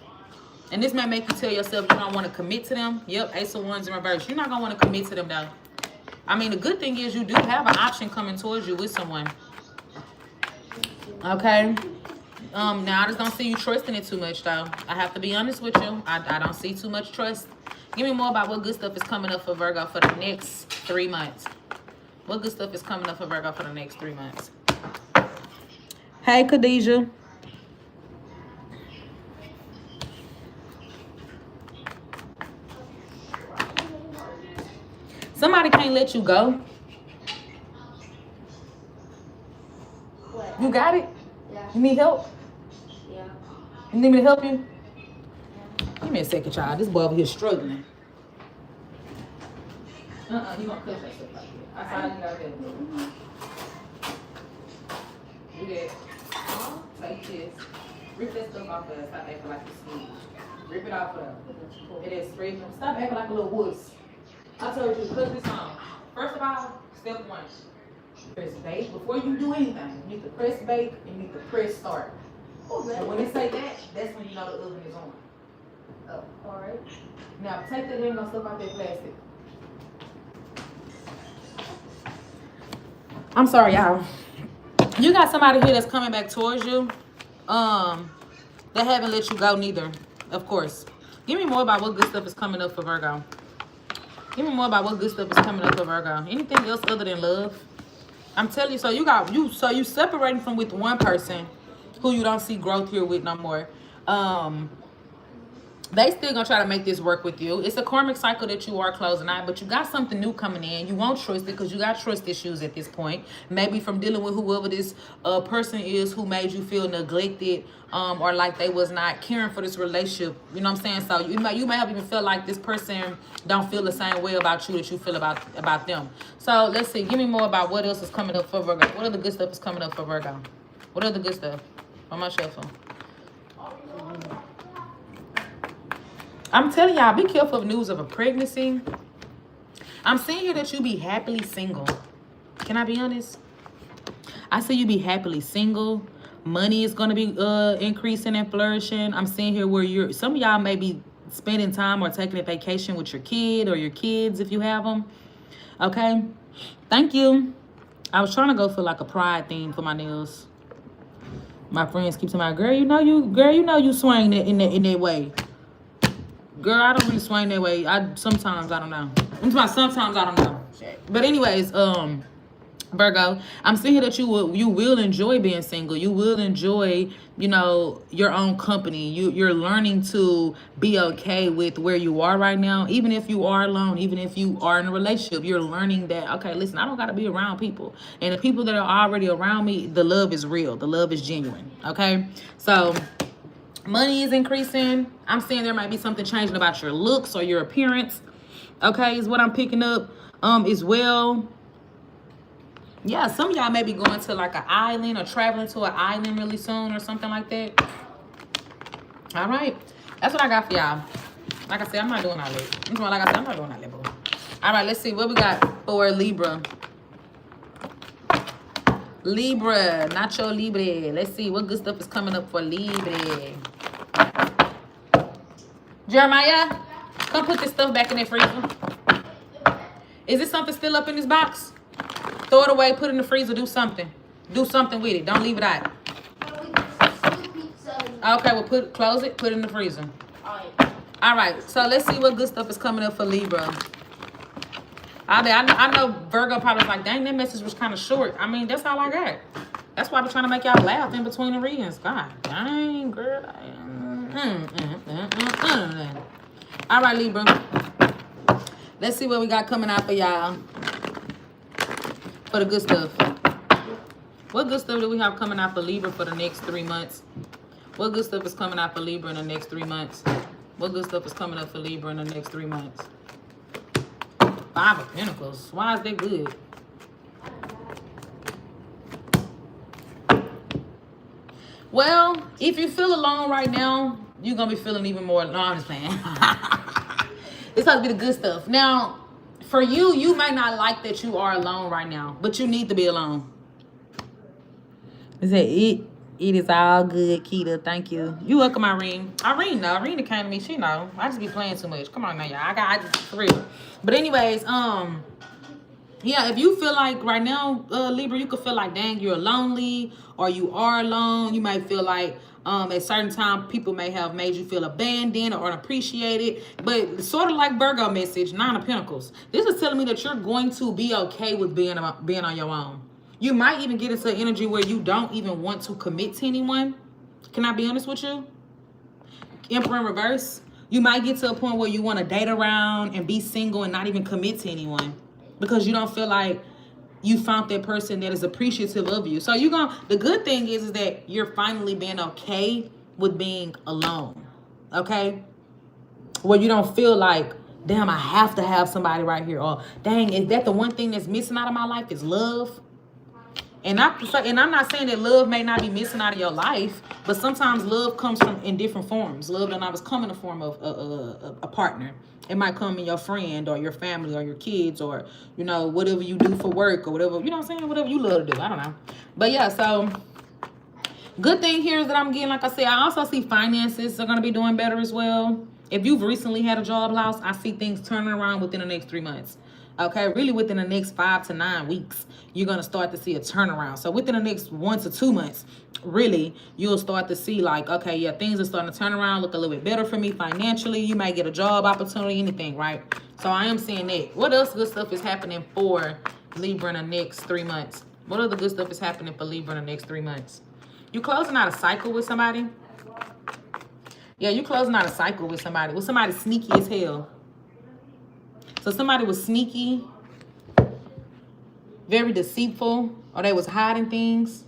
And this may make you tell yourself you don't want to commit to them. Yep, Ace of Wands in reverse. You're not going to want to commit to them, though. I mean, the good thing is you do have an option coming towards you with someone. Okay? Now, I just don't see you trusting it too much, though. I have to be honest with you. I don't see too much trust. Give me more about what good stuff is coming up for Virgo for the next 3 months. What good stuff is coming up for Virgo for the next 3 months? Hey, Khadijah. Somebody can't let you go. What? You got it? Yeah. You need help? Yeah. You need me to help you? Give me a second, child. This boy over here struggling. You gonna cut that stuff like that. I saw you got that. Do that. Take this. Rip that stuff off of us. Stop acting like you sneeze. Rip it off of them. It is straight. Stop acting like a little wuss. I told you to put this on. First of all, step 1. Press bake. Before you do anything, you need to press bake and you need to press start. And when they say that, that's when you know the oven is on. Oh, alright. Now take that in and stuff out that plastic. I'm sorry, y'all. You got somebody here that's coming back towards you. They haven't let you go neither, of course. Give me more about what good stuff is coming up for Virgo. Give me more about what good stuff is coming up for Virgo. Anything else other than love? I'm telling you, so you separating from with one person who you don't see growth here with no more. They still gonna try to make this work with you. It's a karmic cycle that you are closing out, but you got something new coming in. You won't trust it because you got trust issues at this point. Maybe from dealing with whoever this person is who made you feel neglected, or like they was not caring for this relationship. You know what I'm saying? So you may have even felt like this person don't feel the same way about you that you feel about them. So let's see. Give me more about what else is coming up for Virgo. What other good stuff is coming up for Virgo? What other good stuff? On my shuffle. I'm telling y'all, be careful of news of a pregnancy. I'm seeing here that you be happily single. Can I be honest? I see you be happily single. Money is going to be increasing and flourishing. I'm seeing here where some of y'all may be spending time or taking a vacation with your kid or your kids if you have them. Okay? Thank you. I was trying to go for like a pride theme for my nails. My friends keep saying, girl, you know you swing that in that way. Girl, I don't really swing that way. Sometimes I don't know. Sometimes I don't know. But anyways, Virgo, I'm seeing here that you will enjoy being single. You will enjoy, your own company. You're learning to be okay with where you are right now. Even if you are alone, even if you are in a relationship, you're learning that, okay, listen, I don't got to be around people. And the people that are already around me, the love is real. The love is genuine. Okay? So money is increasing. I'm seeing there might be something changing about your looks or your appearance. Okay, is what I'm picking up as well. Yeah, some of y'all may be going to like an island or traveling to an island really soon or something like that. All right. That's what I got for y'all. Like I said, I'm not doing all that. I'm not doing all that, boo. All right, let's see what we got for Libra. Libra, Nacho Libre. Let's see what good stuff is coming up for Libra. Jeremiah, come put this stuff back in that freezer. Is this something still up in this box? Throw it away, put it in the freezer, do something. Do something with it. Don't leave it out. Okay, well, close it, put it in the freezer. All right, so let's see what good stuff is coming up for Libra. I know Virgo probably was like, dang, that message was kind of short. I mean, that's all I got. That's why I'm trying to make y'all laugh in between the readings. God dang, girl. All right, Libra. Let's see what we got coming out for y'all. For the good stuff. What good stuff do we have coming out for Libra for the next 3 months? What good stuff is coming out for Libra in the next 3 months? What good stuff is coming up for Libra in the next 3 months? 5 of Pentacles. Why is that good? Well, if you feel alone right now, you're going to be feeling even more alone. No, I'm just playing. It's supposed to be the good stuff. Now, for you, you might not like that you are alone right now, but you need to be alone. Is that it? It is all good, Keita. Thank you. You welcome, Irene. Irene, no. Irene came to me. She know. I just be playing too much. Come on now, y'all. I just for real. But anyways, yeah, if you feel like right now, Libra, you could feel like, dang, you're lonely or you are alone. You might feel like at certain time people may have made you feel abandoned or unappreciated. But sort of like Virgo message, 9 of Pentacles. This is telling me that you're going to be okay with being on your own. You might even get into an energy where you don't even want to commit to anyone. Can I be honest with you? Emperor in reverse. You might get to a point where you want to date around and be single and not even commit to anyone because you don't feel like you found that person that is appreciative of you. So the good thing is that you're finally being okay with being alone. Okay? Where you don't feel like, damn, I have to have somebody right here. Or, dang, is that the one thing that's missing out of my life is love? And I'm not saying that love may not be missing out of your life, but sometimes love comes in different forms. Love doesn't always come in the form of a partner. It might come in your friend or your family or your kids or, you know, whatever you do for work or whatever, you know what I'm saying? Whatever you love to do. I don't know. But yeah, so good thing here is that I'm getting, like I said, I also see finances are going to be doing better as well. If you've recently had a job loss, I see things turning around within the next 3 months. Okay, really within the next 5 to 9 weeks, you're going to start to see a turnaround. So within the next 1 to 2 months, really, you'll start to see like, okay, yeah, things are starting to turn around, look a little bit better for me financially. You might get a job opportunity, anything, right? So I am seeing that. What else good stuff is happening for Libra in the next 3 months? What other good stuff is happening for Libra in the next 3 months? You closing out a cycle with somebody? Yeah, you closing out a cycle with somebody sneaky as hell. So somebody was sneaky, very deceitful, or they was hiding things.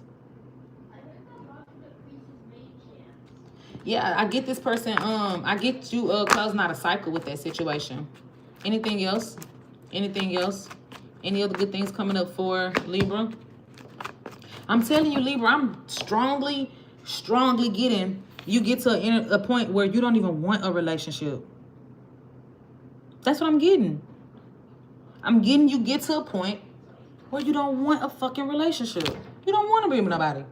Yeah, I get this person, I get you closing out a cycle with that situation. Anything else? Anything else? Any other good things coming up for Libra? I'm telling you, Libra, I'm strongly getting, you get to a point where you don't even want a relationship. That's what I'm getting. I'm getting you get to a point where you don't want a fucking relationship. You don't want to be with nobody.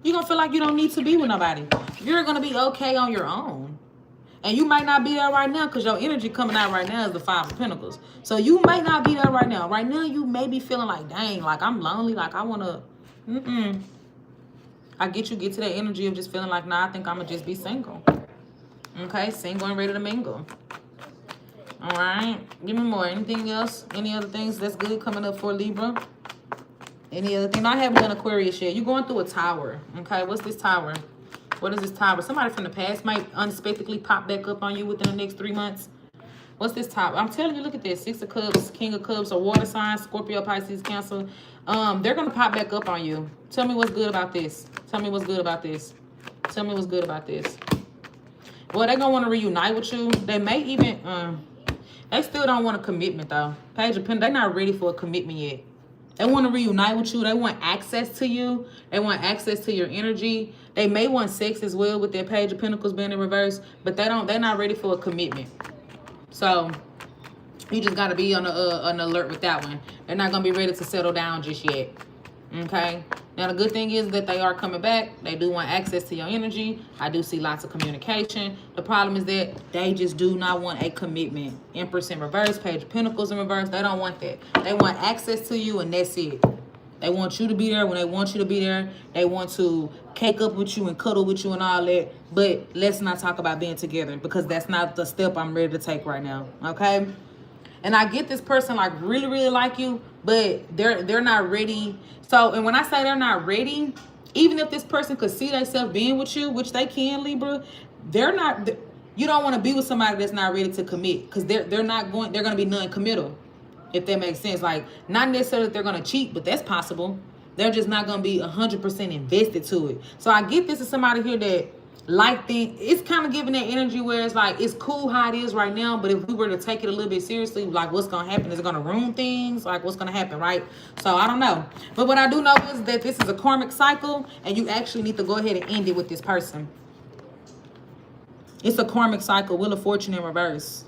You're going to feel like you don't need to be with nobody. You're going to be okay on your own. And you might not be there right now because your energy coming out right now is the 5 of Pentacles. So you might not be there right now. Right now, you may be feeling like, dang, like I'm lonely, like I want to, I get to that energy of just feeling like, nah, I think I'm going to just be single. Okay, single and ready to mingle. All right, give me more. Anything else? Any other things that's good coming up for Libra? Any other thing? I haven't done Aquarius yet. You're going through a tower. Okay, what's this tower? What is this tower? Somebody from the past might unexpectedly pop back up on you within the next 3 months. What's this tower? I'm telling you, look at this. 6 of Cups, King of Cups, a water sign, Scorpio, Pisces, Cancer. They're going to pop back up on you. Tell me what's good about this. Tell me what's good about this. Tell me what's good about this. Well, they're going to want to reunite with you. They may even... They still don't want a commitment, though. Page of Pentacles, they're not ready for a commitment yet. They want to reunite with you. They want access to you. They want access to your energy. They may want sex as well with their Page of Pentacles being in reverse, but they're not ready for a commitment. So you just got to be on an alert with that one. They're not going to be ready to settle down just yet. Okay? Now, the good thing is that they are coming back. They do want access to your energy. I do see lots of communication. The problem is that they just do not want a commitment. Empress in reverse, Page of Pentacles in reverse. They don't want that. They want access to you, and that's it. They want you to be there when they want you to be there. They want to cake up with you and cuddle with you and all that. But let's not talk about being together because that's not the step I'm ready to take right now. Okay? And I get this person like really, really like you, but they're not ready. So, and when I say they're not ready, even if this person could see themselves being with you, which they can, Libra, you don't want to be with somebody that's not ready to commit, because they're going to be non-committal, if that makes sense. Like, not necessarily that they're going to cheat, but that's possible. They're just not going to be 100% invested to it. So I get this is somebody here that like things. It's kind of giving that energy where it's like, it's cool how it is right now, but if we were to take it a little bit seriously, like, what's going to happen? Is it going to ruin things? Like, what's going to happen, right? So I don't know. But what I do know is that this is a karmic cycle, and you actually need to go ahead and end it with this person. It's a karmic cycle, Wheel of Fortune in reverse.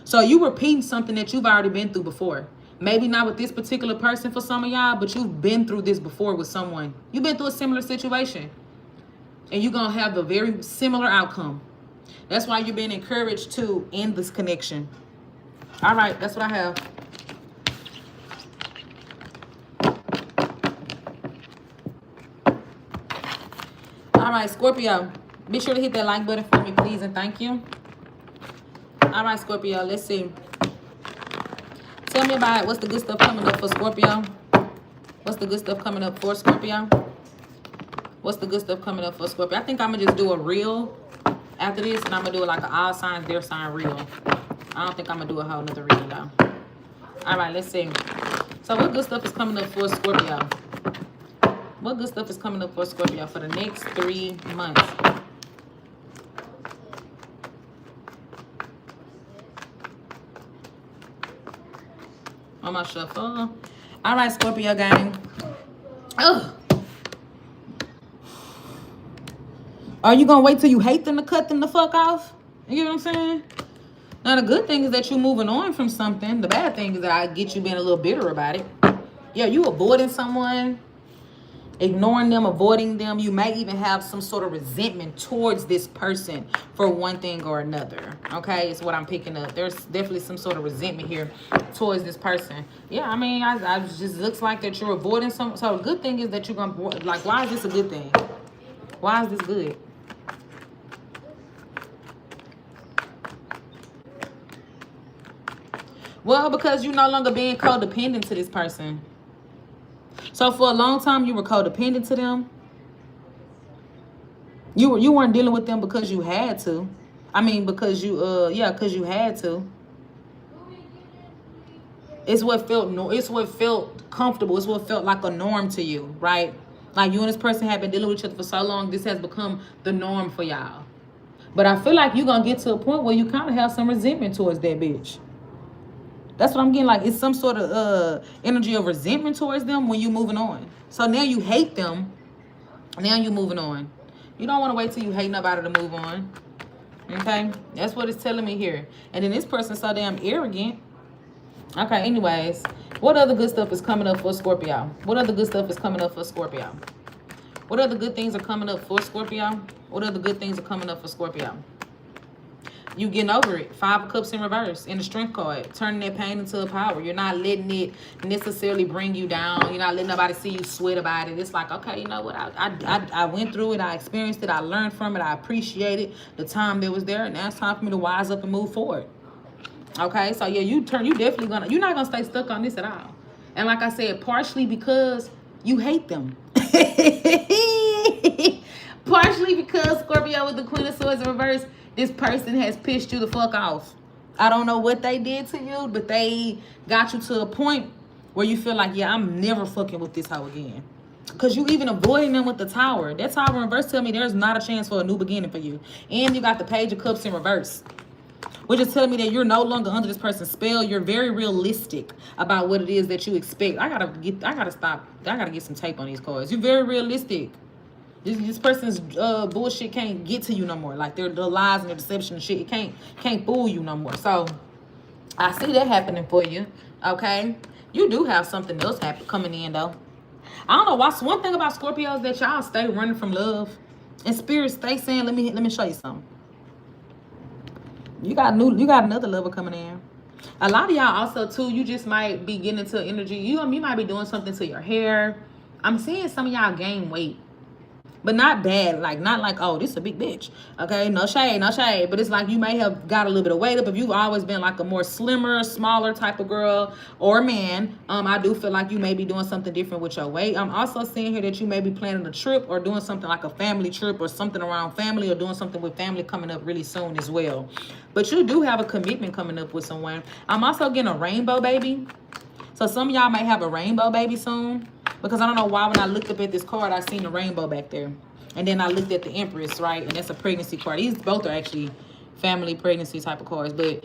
So you repeating something that you've already been through before. Maybe not with this particular person for some of y'all, but you've been through this before with someone. You've been through a similar situation. And you're going to have a very similar outcome. That's why you're being encouraged to end this connection. All right, that's what I have. All right, Scorpio. Be sure to hit that like button for me, please, and thank you. All right, Scorpio, let's see. Tell me about it. What's the good stuff coming up for Scorpio? What's the good stuff coming up for Scorpio? What's the good stuff coming up for Scorpio? I think I'm going to just do a reel after this, and I'm going to do it like an all signs, their sign reel. I don't think I'm going to do a whole nother reel, though. All right, let's see. So what good stuff is coming up for Scorpio? What good stuff is coming up for Scorpio for the next 3 months? On my shuffle. All right, Scorpio gang. Ugh. Are you gonna wait till you hate them to cut them the fuck off? You know what I'm saying? Now the good thing is that you're moving on from something. The bad thing is that I get you being a little bitter about it. Yeah, you avoiding someone, ignoring them, avoiding them. You may even have some sort of resentment towards this person for one thing or another. Okay, it's what I'm picking up. There's definitely some sort of resentment here towards this person. Yeah, I mean, I just looks like that you're avoiding some. So the good thing is that you're gonna, like, why is this a good thing? Why is this good? Well, because you're no longer being codependent to this person. So for a long time, you were codependent to them. You weren't dealing with them because you had to. I mean, because you because you had to. It's what felt comfortable. It's what felt like a norm to you, right? Like, you and this person have been dealing with each other for so long, this has become the norm for y'all. But I feel like you're gonna get to a point where you kind of have some resentment towards that bitch. That's what I'm getting. Like, it's some sort of energy of resentment towards them when you moving on. So now you hate them. Now you moving on. You don't want to wait till you hate nobody to move on. Okay? That's what it's telling me here. And then this person's so damn arrogant. Okay, anyways. What other good stuff is coming up for Scorpio? What other good stuff is coming up for Scorpio? What other good things are coming up for Scorpio? What other good things are coming up for Scorpio? You getting over it. 5 of Cups in reverse in the Strength card. Turning that pain into a power. You're not letting it necessarily bring you down. You're not letting nobody see you sweat about it. It's like, okay, you know what? I went through it. I experienced it. I learned from it. I appreciated the time that was there. And now it's time for me to wise up and move forward. Okay? So, yeah, you're not going to stay stuck on this at all. And like I said, partially because you hate them. Partially because Scorpio with the Queen of Swords in reverse, this person has pissed you the fuck off. I don't know what they did to you, but they got you to a point where you feel like, yeah, I'm never fucking with this hoe again. Because you even avoiding them with the Tower. That Tower in reverse tell me there's not a chance for a new beginning for you. And you got the Page of Cups in reverse, which is telling me that you're no longer under this person's spell. You're very realistic about what it is that you expect. I gotta get some tape on these cards. You're very realistic. This person's bullshit can't get to you no more. Like, their lies and their deception and shit, it can't fool you no more. So I see that happening for you. Okay, you do have something else coming in though. I don't know why. One thing about Scorpios that y'all stay running from love, and Spirit stay saying, let me show you something. You got another lover coming in. A lot of y'all also too, you just might be getting into energy. You might be doing something to your hair. I'm seeing some of y'all gain weight. but not bad. Like, not like, oh, this is a big bitch. Okay, no shade, no shade. But it's like you may have got a little bit of weight up. If you've always been like a more slimmer, smaller type of girl or man, I do feel like you may be doing something different with your weight. I'm also seeing here that you may be planning a trip or doing something like a family trip or something around family, or doing something with family coming up really soon as well. But you do have a commitment coming up with someone. I'm also getting a rainbow baby. So some of y'all may have a rainbow baby soon, because I don't know why when I looked up at this card, I seen the rainbow back there. And then I looked at the Empress, right? And that's a pregnancy card. These both are actually family pregnancy type of cards. But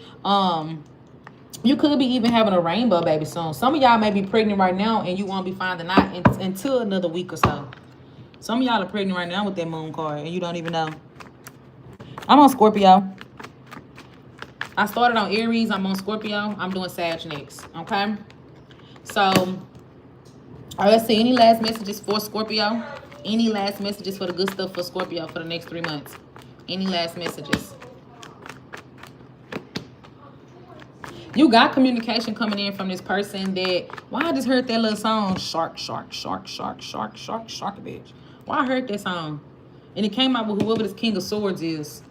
you could be even having a rainbow baby soon. Some of y'all may be pregnant right now and you won't be finding out until another week or so. Some of y'all are pregnant right now with that moon card and you don't even know. I'm on Scorpio. I started on Aries. I'm on Scorpio. I'm doing Sag next. Okay? So, all right, let's see. Any last messages for Scorpio? Any last messages for the good stuff for Scorpio for the next 3 months? Any last messages? You got communication coming in from this person that, why I just heard that little song, shark, shark, shark, shark, shark, shark, shark, bitch. Why I heard that song? And it came out with whoever this King of Swords is.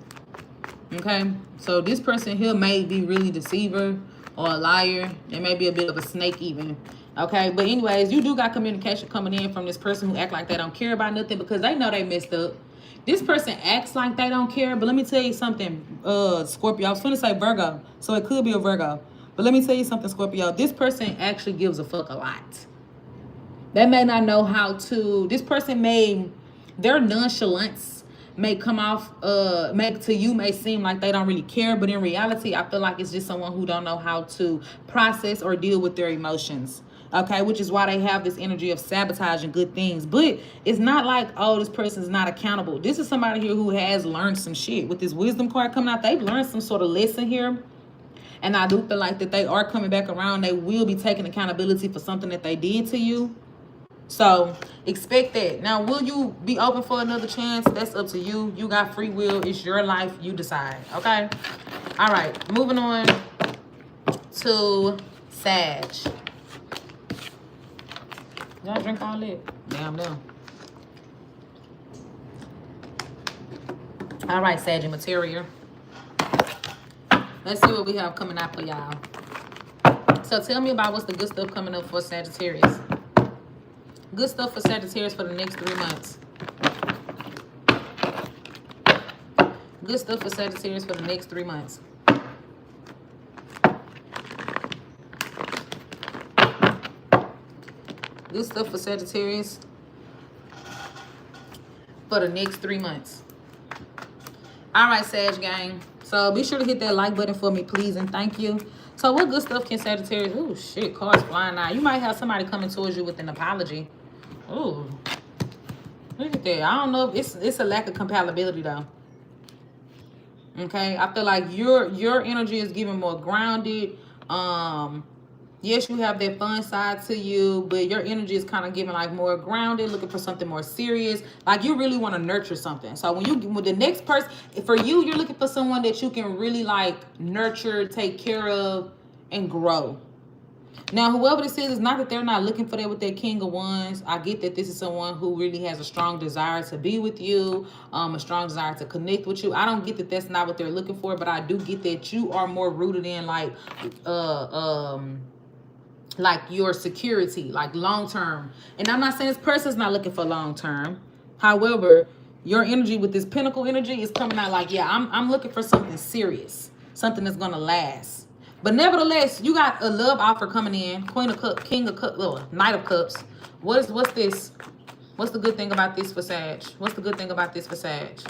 Okay? So this person here may be really deceiver or a liar. They may be a bit of a snake even. Okay? But anyways, you do got communication coming in from this person who act like they don't care about nothing because they know they messed up. This person acts like they don't care, but let me tell you something, Scorpio. I was going to say Virgo, so it could be a Virgo. But let me tell you something, Scorpio. This person actually gives a fuck a lot. They may not know how to, this person their nonchalance may come off, may seem like they don't really care, but in reality, I feel like it's just someone who don't know how to process or deal with their emotions. Okay, which is why they have this energy of sabotaging good things. But it's not like, oh, this person's not accountable. This is somebody here who has learned some shit. With this wisdom card coming out, they've learned some sort of lesson here. And I do feel like that they are coming back around. They will be taking accountability for something that they did to you. So expect that. Now, will you be open for another chance? That's up to you. You got free will. It's your life. You decide. Okay? All right. Moving on to Sag. Y'all drink all that? Damn no. All right, Sagittarius. Let's see what we have coming out for y'all. So tell me about what's the good stuff coming up for Sagittarius. Good stuff for Sagittarius for the next 3 months. Good stuff for Sagittarius for the next 3 months. Good stuff for Sagittarius for the next 3 months. All right, Sag gang. So be sure to hit that like button for me, please, and thank you. So what good stuff can Sagittarius... Oh, shit, cards flying out. You might have somebody coming towards you with an apology. Oh, look at that. I don't know if it's a lack of compatibility, though. Okay? I feel like your energy is giving more grounded. Yes, you have that fun side to you, but your energy is kind of giving like more grounded, looking for something more serious. Like you really want to nurture something. So when the next person, for you, you're looking for someone that you can really like nurture, take care of, and grow. Now, whoever this is not that they're not looking for that with that King of Wands. I get that this is someone who really has a strong desire to be with you, a strong desire to connect with you. I don't get that that's not what they're looking for, but I do get that you are more rooted in like your security, like long-term. And I'm not saying this person's not looking for long-term. However, your energy with this Pentacle energy is coming out like, yeah, I'm looking for something serious, something that's going to last. But nevertheless, you got a love offer coming in. Queen of Cups, King of Cups, Knight of Cups. What's this? What's the good thing about this for Sag? What's the good thing about this for Sag?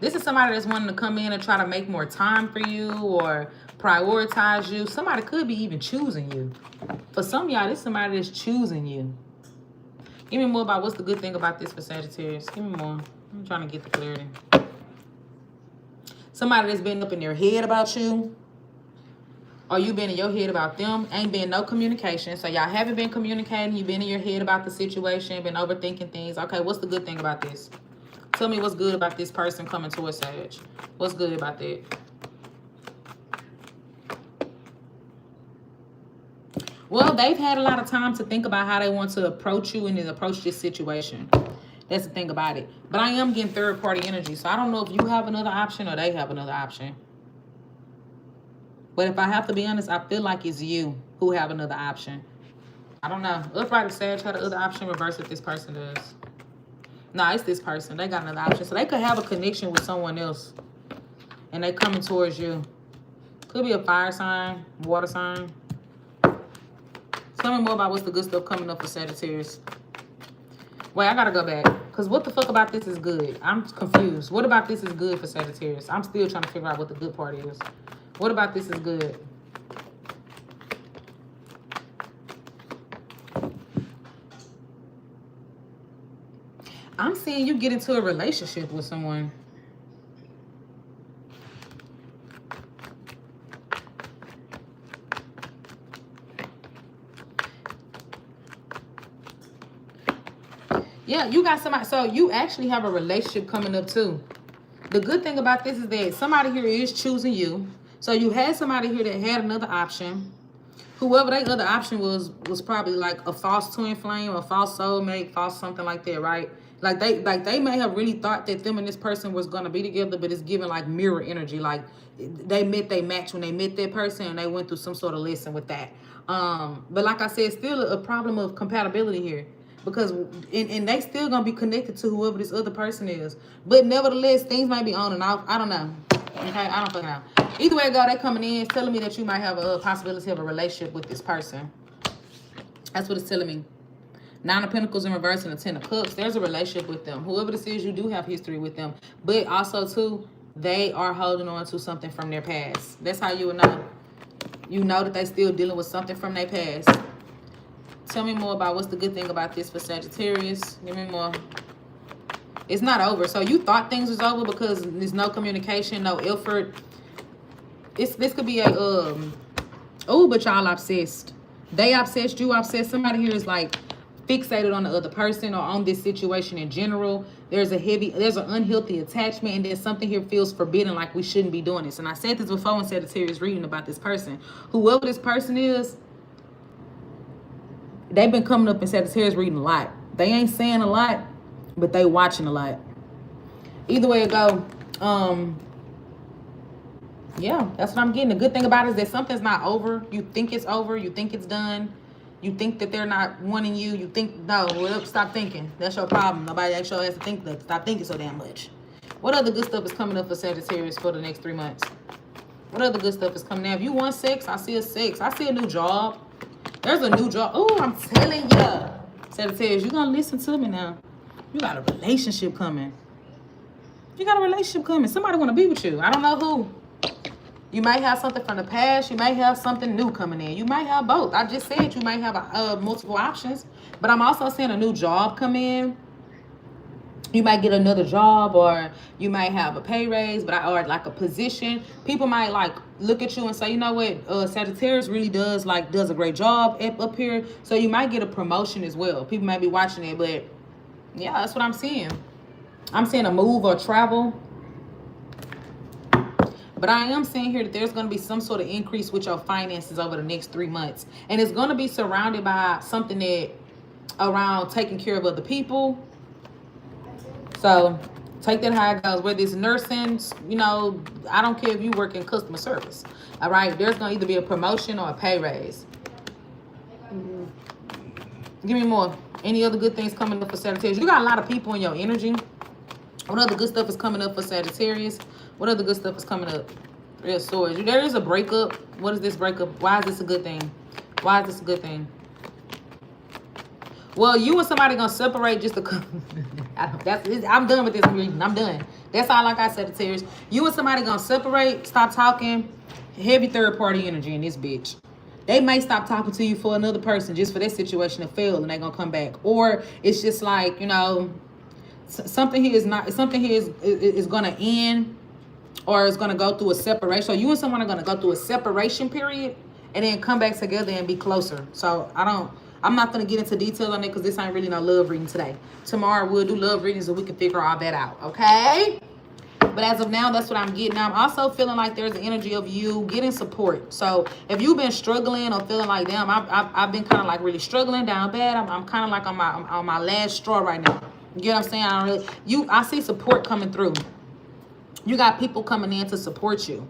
This is somebody that's wanting to come in and try to make more time for you or prioritize you. Somebody could be even choosing you. For some of y'all, this is somebody that's choosing you. Give me more about what's the good thing about this for Sagittarius. Give me more. I'm trying to get the clarity. Somebody that's been up in their head about you. Or you been in your head about them. Ain't been no communication. So y'all haven't been communicating. You've been in your head about the situation. Been overthinking things. Okay, what's the good thing about this? Tell me what's good about this person coming towards Sag. What's good about that? Well, they've had a lot of time to think about how they want to approach you and then approach this situation. That's the thing about it. But I am getting third-party energy, so I don't know if you have another option or they have another option. But if I have to be honest, I feel like it's you who have another option. I don't know. Upright of Sag had the other option. Reverse if this person does. No, it's this person. They got another option. So they could have a connection with someone else. And they coming towards you. Could be a fire sign, water sign. Tell me more about what's the good stuff coming up for Sagittarius. Wait, I gotta go back. Because what the fuck about this is good? I'm confused. What about this is good for Sagittarius? I'm still trying to figure out what the good part is. What about this is good? I'm seeing you get into a relationship with someone. Yeah, you got somebody. So you actually have a relationship coming up too. The good thing about this is that somebody here is choosing you. So you had somebody here that had another option. Whoever that other option was probably like a false twin flame, a false soulmate, false something like that, right? Like they may have really thought that them and this person was gonna be together, but it's giving like mirror energy. Like they met they match when they met that person and they went through some sort of lesson with that. But like I said, still a problem of compatibility here. Because and they still gonna be connected to whoever this other person is. But nevertheless, things might be on and off. I don't know. Okay, I don't fucking know. Either way it go, they coming in telling me that you might have a possibility of a relationship with this person. That's what it's telling me. 9 of Pentacles in reverse and the 10 of Cups. There's a relationship with them. Whoever this is, you do have history with them. But also too, they are holding on to something from their past. That's how you would know. You know that they still dealing with something from their past. Tell me more about what's the good thing about this for Sagittarius. Give me more. It's not over. So you thought things was over because there's no communication, no effort. This could be a oh, but y'all obsessed. They obsessed, you obsessed. Somebody here is like fixated on the other person or on this situation in general. There's an unhealthy attachment, and then something here feels forbidden, like we shouldn't be doing this. And I said this before in Sagittarius reading about this person. Whoever this person is, they've been coming up in Sagittarius reading a lot. They ain't saying a lot, but they watching a lot. Either way it go, yeah, that's what I'm getting. The good thing about it is that something's not over. You think it's over. You think it's done. You think that they're not wanting you. You think, no, well, stop thinking. That's your problem. Nobody actually has to think that. Stop thinking so damn much. What other good stuff is coming up for Sagittarius for the next 3 months? What other good stuff is coming out? If you want sex, I see a sex. I see a new job. There's a new job. Oh, I'm telling you. Sagittarius, you gonna listen to me now. You got a relationship coming. You got a relationship coming. Somebody want to be with you. I don't know who. You might have something from the past. You might have something new coming in. You might have both. I just said you might have multiple options. But I'm also seeing a new job come in. You might get another job, or you might have a pay raise, or like a position. People might like look at you and say, you know what, Sagittarius really does a great job up here. So you might get a promotion as well. People might be watching it, but yeah, that's what I'm seeing. I'm seeing a move or travel. But I am seeing here that there's going to be some sort of increase with your finances over the next 3 months. And it's going to be surrounded by something that around taking care of other people. So take that how it goes. Whether it's nursing, you know, I don't care if you work in customer service. All right. There's going to either be a promotion or a pay raise. Give me more. Any other good things coming up for Sagittarius? You got a lot of people in your energy. What other good stuff is coming up for Sagittarius? What other good stuff is coming up? Real Swords. There is a breakup. What is this breakup? Why is this a good thing? Why is this a good thing? Well, you and somebody gonna separate just a I'm done with this reading. I'm done. That's all I got, Sagittarius. You and somebody gonna separate, stop talking. Heavy third party energy in this bitch. They may stop talking to you for another person just for that situation to fail, and they gonna come back. Or it's just like, you know, something here is gonna end, or it's gonna go through a separation. So you and someone are gonna go through a separation period and then come back together and be closer. So I'm not gonna get into details on it because this ain't really no love reading today. Tomorrow we'll do love readings and we can figure all that out. Okay? But as of now, that's what I'm getting. Now, I'm also feeling like there's an energy of you getting support. So if you've been struggling or feeling like, damn, I've been kind of like really struggling down bad. I'm kind of like on my last straw right now. You get what I'm saying? I see support coming through. You got people coming in to support you.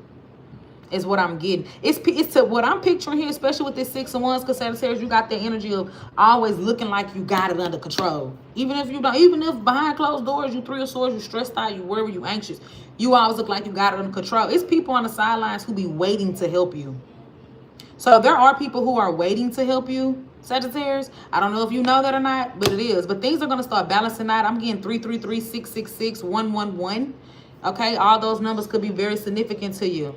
Is what I'm getting. It's to what I'm picturing here, especially with this 6 of Wands, because Sagittarius, you got the energy of always looking like you got it under control. Even if you don't, even if behind closed doors, you 3 of Swords, you stressed out, you worry, you anxious, you always look like you got it under control. It's people on the sidelines who be waiting to help you. So there are people who are waiting to help you, Sagittarius. I don't know if you know that or not, but it is. But things are going to start balancing out. I'm getting 333, 666, 111. Okay, all those numbers could be very significant to you.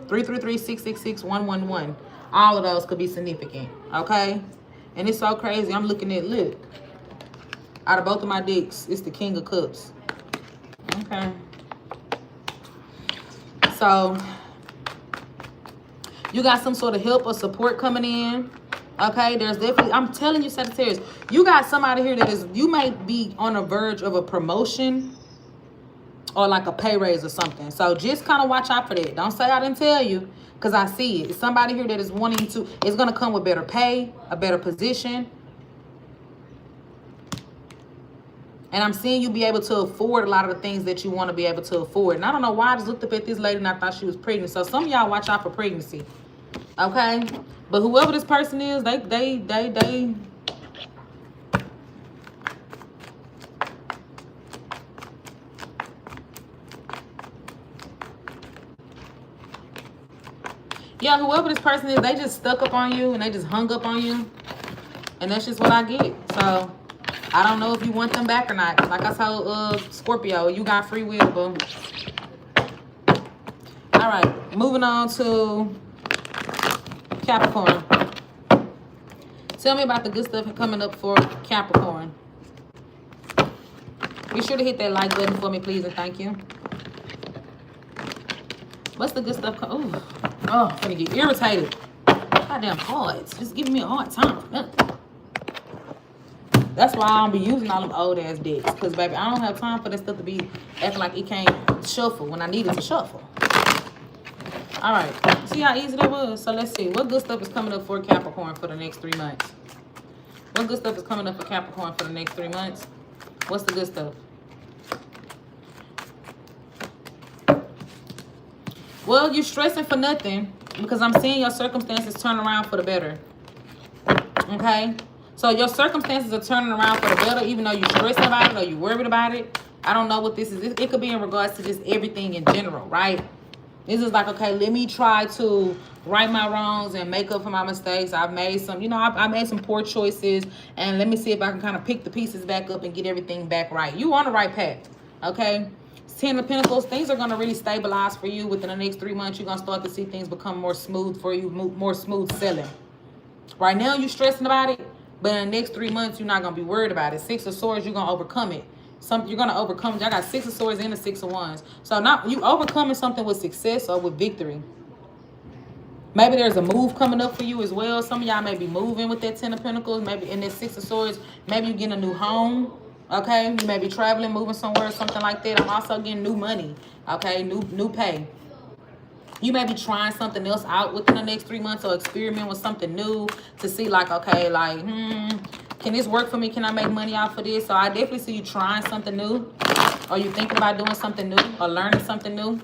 333, 666, 111. All of those could be significant. Okay? And it's so crazy. I'm looking at, look. Out of both of my decks, it's the King of Cups. Okay. So, you got some sort of help or support coming in. Okay? There's definitely, I'm telling you, Sagittarius, you got somebody here that is, you may be on the verge of a promotion or like a pay raise or something. So just kind of watch out for that. Don't say I didn't tell you, because I see it. It's somebody here that is wanting to, it's going to come with better pay, a better position. And I'm seeing you be able to afford a lot of the things that you want to be able to afford. And I don't know why I just looked up at this lady and I thought she was pregnant. So some of y'all watch out for pregnancy. Okay? But whoever this person is, they yeah, whoever this person is, they just stuck up on you and they just hung up on you. And that's just what I get. So, I don't know if you want them back or not. Like I told Scorpio, you got free will, boo. All right, moving on to Capricorn. Tell me about the good stuff coming up for Capricorn. Be sure to hit that like button for me, please, and thank you. What's the good stuff? Oh, I'm gonna get irritated. Goddamn cards. Just giving me a hard time for nothing. That's why I don't be using all them old ass decks. Because, baby, I don't have time for that stuff to be acting like it can't shuffle when I need it to shuffle. All right. See how easy that was? So let's see. What good stuff is coming up for Capricorn for the next 3 months? What good stuff is coming up for Capricorn for the next 3 months? What's the good stuff? Well, you're stressing for nothing because I'm seeing your circumstances turn around for the better. Okay? So your circumstances are turning around for the better, even though you're stressed about it or you're worried about it. I don't know what this is. It could be in regards to just everything in general, right? This is like, okay, let me try to right my wrongs and make up for my mistakes. I've made some, I made some poor choices, and let me see if I can kind of pick the pieces back up and get everything back right. You on the right path, okay? 10 of Pentacles, things are going to really stabilize for you within the next 3 months. You're going to start to see things become more smooth for you, more smooth sailing. Right now, you're stressing about it, but in the next 3 months, you're not going to be worried about it. 6 of Swords, you're going to overcome it. You're going to overcome it. I got 6 of Swords and the 6 of Wands. So not you overcoming something with success or with victory. Maybe there's a move coming up for you as well. Some of y'all may be moving with that 10 of Pentacles. Maybe in this 6 of Swords, maybe you getting a new home. Okay, you may be traveling, moving somewhere, something like that. I'm also getting new money, okay, new pay. You may be trying something else out within the next 3 months or experiment with something new to see like, okay, like, can this work for me? Can I make money off of this? So I definitely see you trying something new, or you thinking about doing something new or learning something new.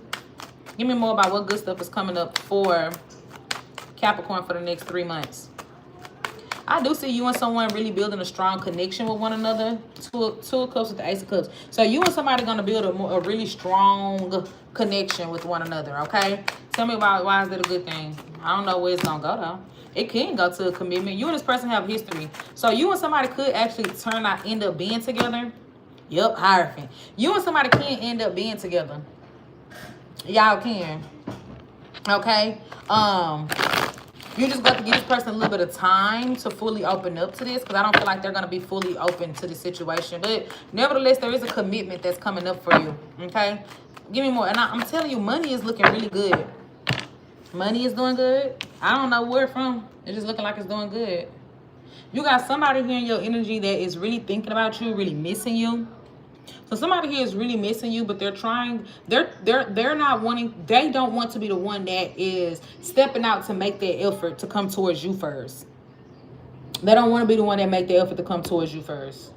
Give me more about what good stuff is coming up for Capricorn for the next 3 months. I do see you and someone really building a strong connection with one another. Two of Cups with the Ace of Cups. So you and somebody going to build a really strong connection with one another, okay? Tell me about why is that a good thing? I don't know where it's going to go, though. It can go to a commitment. You and this person have history. So you and somebody could actually end up being together. Yep, Hierophant. You and somebody can end up being together. Y'all can. Okay? You just got to give this person a little bit of time to fully open up to this, because I don't feel like they're going to be fully open to the situation. But nevertheless, there is a commitment that's coming up for you, okay? Give me more. And I'm telling you, money is looking really good. Money is doing good. I don't know where from. It's just looking like it's doing good. You got somebody here in your energy that is really thinking about you, really missing you, So somebody here is really missing you, but they're trying, they're not wanting, they don't want to be the one that is stepping out to make that effort to come towards you first. They don't want to be the one that make the effort to come towards you first.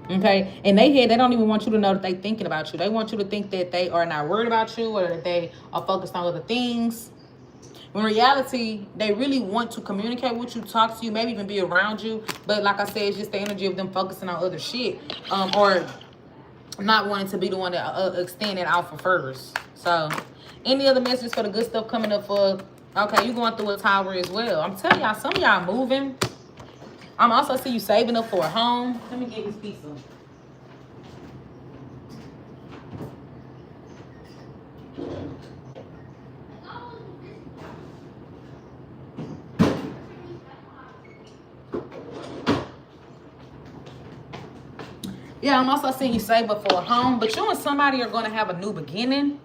Okay? And they don't even want you to know that they thinking about you. They want you to think that they are not worried about you or that they are focused on other things. In reality, they really want to communicate with you, talk to you, maybe even be around you. But like I said, it's just the energy of them focusing on other shit. Or not wanting to be the one that extend it out for first. So, any other messages for the good stuff coming up for... Okay, you going through a tower as well. I'm telling y'all, some of y'all moving. I'm also see you saving up for a home. Let me get this piece of... Yeah, I'm also seeing you save up for a home, but you and somebody are going to have a new beginning,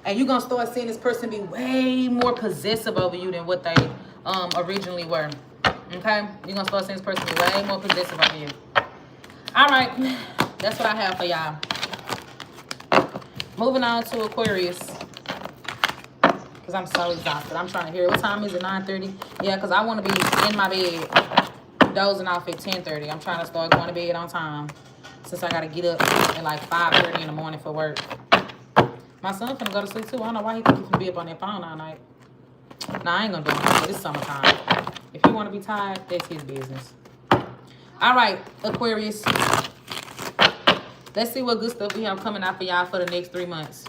and you're going to start seeing this person be way more possessive over you than what they originally were. Okay? You're going to start seeing this person be way more possessive over you. All right. That's what I have for y'all. Moving on to Aquarius. Because I'm so exhausted. I'm trying to hear. What time is it? 9:30? Yeah, because I want to be in my bed dozing off at 10:30. I'm trying to start going to bed on time, since I got to get up at like 5:30 in the morning for work. My son finna go to sleep too. I don't know why he think he can be up on that phone all night. Nah, I ain't gonna do it, but it's summertime. If he wanna be tired, that's his business. All right, Aquarius. Let's see what good stuff we have coming out for y'all for the next 3 months.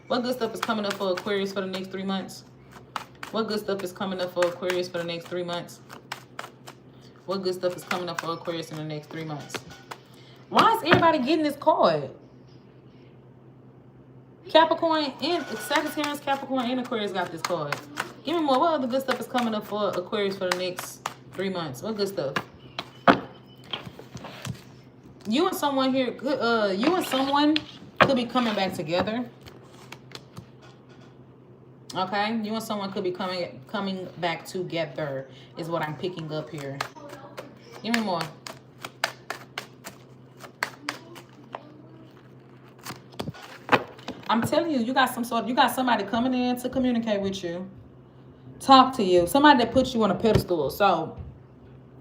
What good stuff is coming up for Aquarius for the next 3 months? What good stuff is coming up for Aquarius for the next 3 months? What good stuff is coming up for Aquarius in the next 3 months? Why is everybody getting this card? Capricorn and Sagittarius, Capricorn, and Aquarius got this card. Give me more. What other good stuff is coming up for Aquarius for the next 3 months? What good stuff? You and someone here, you and someone could be coming back together. Okay, you and someone could be coming back together is what I'm picking up here. Give me more. I'm telling you, you got somebody coming in to communicate with you, talk to you, somebody that puts you on a pedestal. So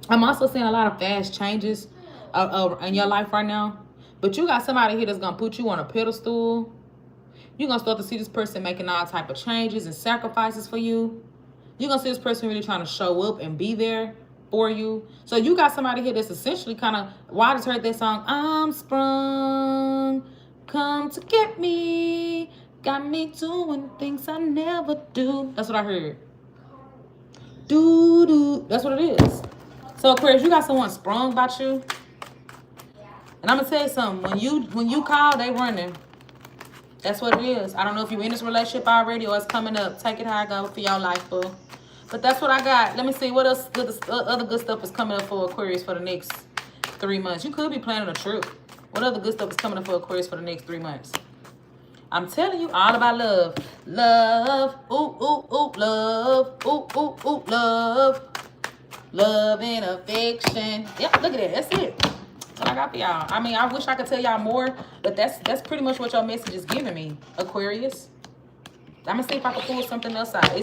I'm also seeing a lot of fast changes in your life right now. But you got somebody here that's gonna put you on a pedestal. You're gonna start to see this person making all type of changes and sacrifices for you. You're gonna see this person really trying to show up and be there for you. So you got somebody here that's essentially kind of, why I just heard that song, I'm sprung, come to get me, got me doing things I never do. That's what I heard. Do. That's what it is. So Aquarius, you got someone sprung about you. And I'm gonna tell you something. When you call, they running. That's what it is. I don't know if you're in this relationship already or it's coming up. Take it how it goes for your life, boo. But that's what I got. Let me see what else other good stuff is coming up for Aquarius for the next 3 months. You could be planning a trip. What other good stuff is coming up for Aquarius for the next 3 months? I'm telling you all about love. Love. Ooh, ooh, ooh, love. Ooh, ooh, ooh, love. Love and affection. Yep, look at that. That's it. That's what I got for y'all. I mean, I wish I could tell y'all more, but that's pretty much what your message is giving me, Aquarius. I'm gonna see if I can pull something else out. I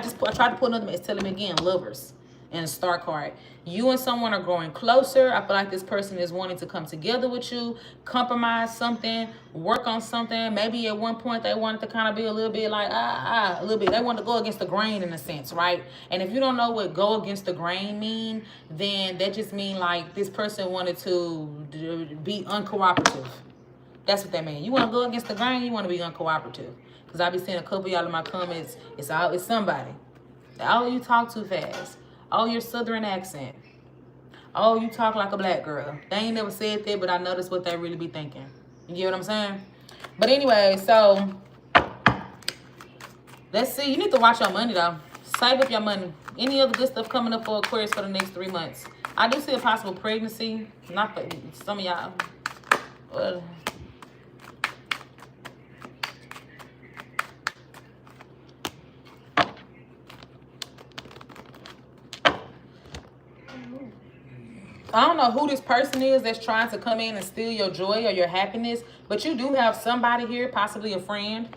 tried to pull another. It's telling me again, lovers and a star card. You and someone are growing closer. I feel like this person is wanting to come together with you, compromise something, work on something. Maybe at one point they wanted to kind of be a little bit like, a little bit. They wanted to go against the grain in a sense, right? And if you don't know what go against the grain mean, then that just mean like this person wanted to be uncooperative. That's what that means. You want to go against the grain, you want to be uncooperative. Because I be seeing a couple of y'all in my comments, it's somebody. Oh, you talk too fast. Oh, your southern accent. Oh, you talk like a black girl. They ain't never said that, but I know that's what they really be thinking. You get what I'm saying? But anyway, so let's see. You need to watch your money, though. Save up your money. Any other good stuff coming up for Aquarius for the next 3 months? I do see a possible pregnancy. Not for some of y'all. I don't know who this person is that's trying to come in and steal your joy or your happiness, but you do have somebody here, possibly a friend,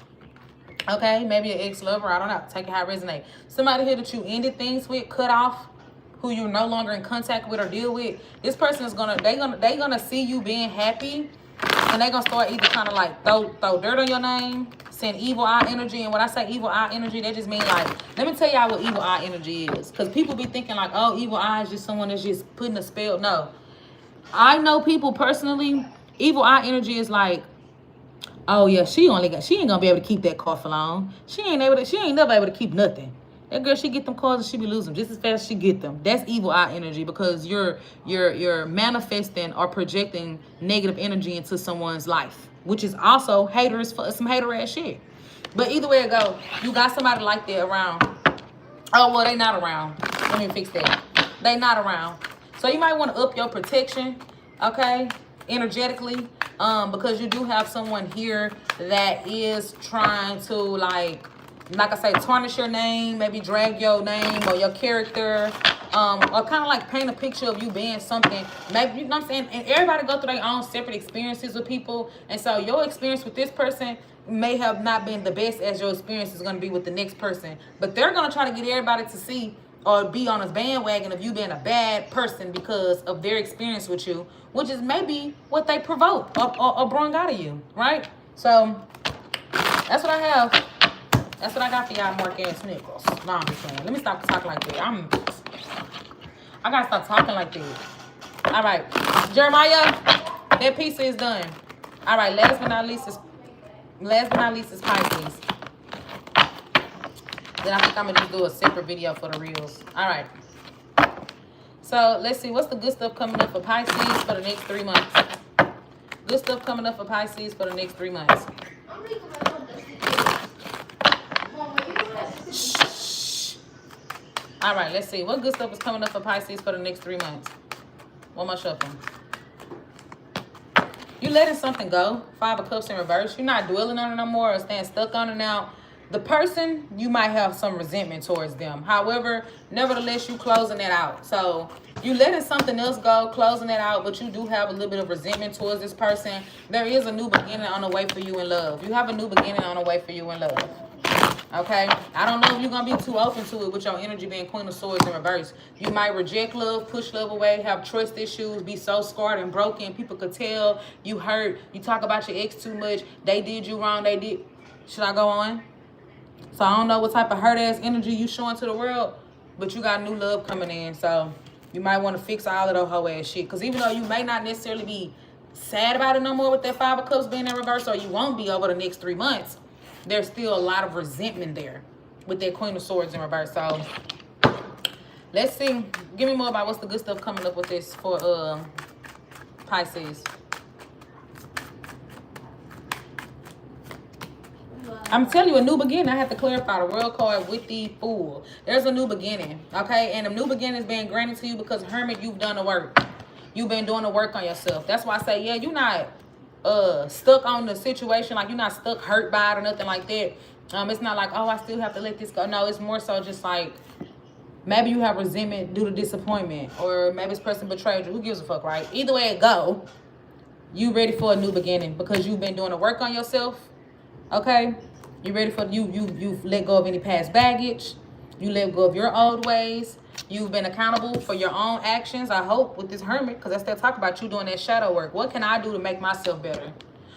okay? Maybe an ex-lover, I don't know. Take it how it resonates. Somebody here that you ended things with, cut off, who you're no longer in contact with or deal with. This person is they gonna see you being happy, and they gonna start either kind of like throw dirt on your name, send evil eye energy. And when I say evil eye energy, that just mean like, let me tell y'all what evil eye energy is. Because people be thinking like, oh, evil eye is just someone that's just putting a spell. No. I know people personally, evil eye energy is like, oh yeah, she ain't gonna be able to keep that car for long. She ain't never able to keep nothing. That girl, she get them cars and she be losing just as fast as she get them. That's evil eye energy, because you're manifesting or projecting negative energy into someone's life, which is also haters for some hater ass shit. But either way it go, you got somebody like that around. Oh well, they not around. Let me fix that. They not around. So you might want to up your protection, okay, energetically, because you do have someone here that is trying to like I say, tarnish your name, maybe drag your name or your character, or kind of like paint a picture of you being something. Maybe, you know what I'm saying? And everybody go through their own separate experiences with people. And so your experience with this person may have not been the best as your experience is going to be with the next person. But they're going to try to get everybody to see or be on a bandwagon of you being a bad person because of their experience with you, which is maybe what they provoke or brung out of you, right? So that's what I have. That's what I got for y'all, Mark ass niggas. No, I'm just saying. Let me stop talking like that. I gotta stop talking like that. All right, Jeremiah, that piece is done. All right, last but not least is Pisces. Then I think I'm gonna just do a separate video for the reels. All right. So let's see, what's the good stuff coming up for Pisces for the next 3 months? Good stuff coming up for Pisces for the next 3 months. All right, let's see. What good stuff is coming up for Pisces for the next 3 months? One more shuffle. You letting something go. 5 of Cups in reverse. You're not dwelling on it no more or staying stuck on it now. The person, you might have some resentment towards them. However, nevertheless, you closing that out. So you letting something else go, closing that out, but you do have a little bit of resentment towards this person. There is a new beginning on the way for you in love. You have a new beginning on the way for you in love. Okay, I don't know if you're gonna be too open to it with your energy being Queen of Swords in reverse. You might reject love, push love away, have trust issues, be so scarred and broken. People could tell you hurt. You talk about your ex too much. They did you wrong. They did. Should I go on? So I don't know what type of hurt ass energy you showing to the world, but you got new love coming in. So you might want to fix all of those hoe ass shit. Because even though you may not necessarily be sad about it no more with that 5 of Cups being in reverse, or you won't be over the next 3 months, there's still a lot of resentment there with that Queen of Swords in reverse. So let's see. Give me more about what's the good stuff coming up with this for Pisces. I'm telling you, a new beginning. I have to clarify the World card with the Fool. There's a new beginning, okay? And the new beginning is being granted to you because, Hermit, you've done the work. You've been doing the work on yourself. That's why I say, yeah, you're not stuck on the situation, like you're not stuck hurt by it or nothing like that. It's not like, oh, I still have to let this go. No, it's more so just like maybe you have resentment due to disappointment, or maybe this person betrayed you. Who gives a fuck, right? Either way it go, you ready for a new beginning because you've been doing the work on yourself. Okay, you ready for you've let go of any past baggage. You let go of your old ways. You've been accountable for your own actions, I hope, with this Hermit, because that's still talk about you doing that shadow work. What can I do to make myself better?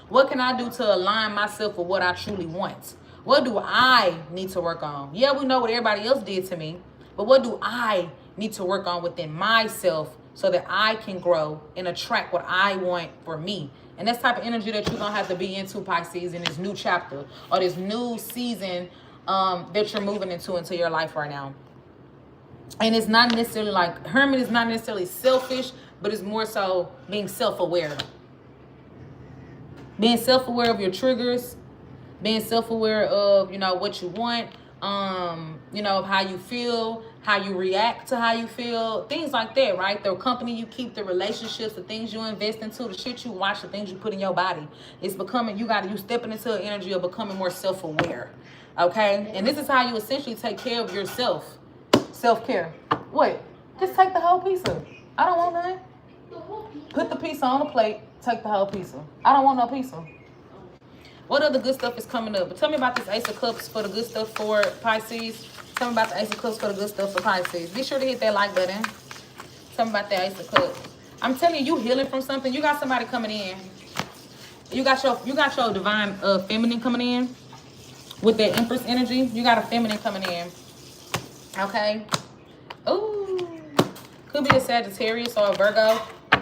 What can I do to align myself with what I truly want? What do I need to work on? Yeah, we know what everybody else did to me, but what do I need to work on within myself so that I can grow and attract what I want for me? And that's the type of energy that you're going to have to be into, Pisces, in this new chapter or this new season that you're moving into your life right now. And it's not necessarily like, Hermit is not necessarily selfish, but it's more so being self-aware. Being self-aware of your triggers, being self-aware of, you know, what you want, you know, how you feel, how you react to how you feel, things like that, right? The company you keep, the relationships, the things you invest into, the shit you watch, the things you put in your body. It's becoming, you stepping into an energy of becoming more self-aware, okay? And this is how you essentially take care of yourself. Self-care. Wait, just take the whole piece of it. I don't want none. Put the pizza on the plate. Take the whole pizza. I don't want no pizza. What other good stuff is coming up? But tell me about this Ace of Cups for the good stuff for Pisces. Tell me about the Ace of Cups for the good stuff for Pisces. Be sure to hit that like button. Tell me about the Ace of Cups. I'm telling you, healing from something. You got somebody coming in. You got your divine feminine coming in with that Empress energy. You got a feminine coming in. Okay. Ooh. Could be a Sagittarius or a Virgo.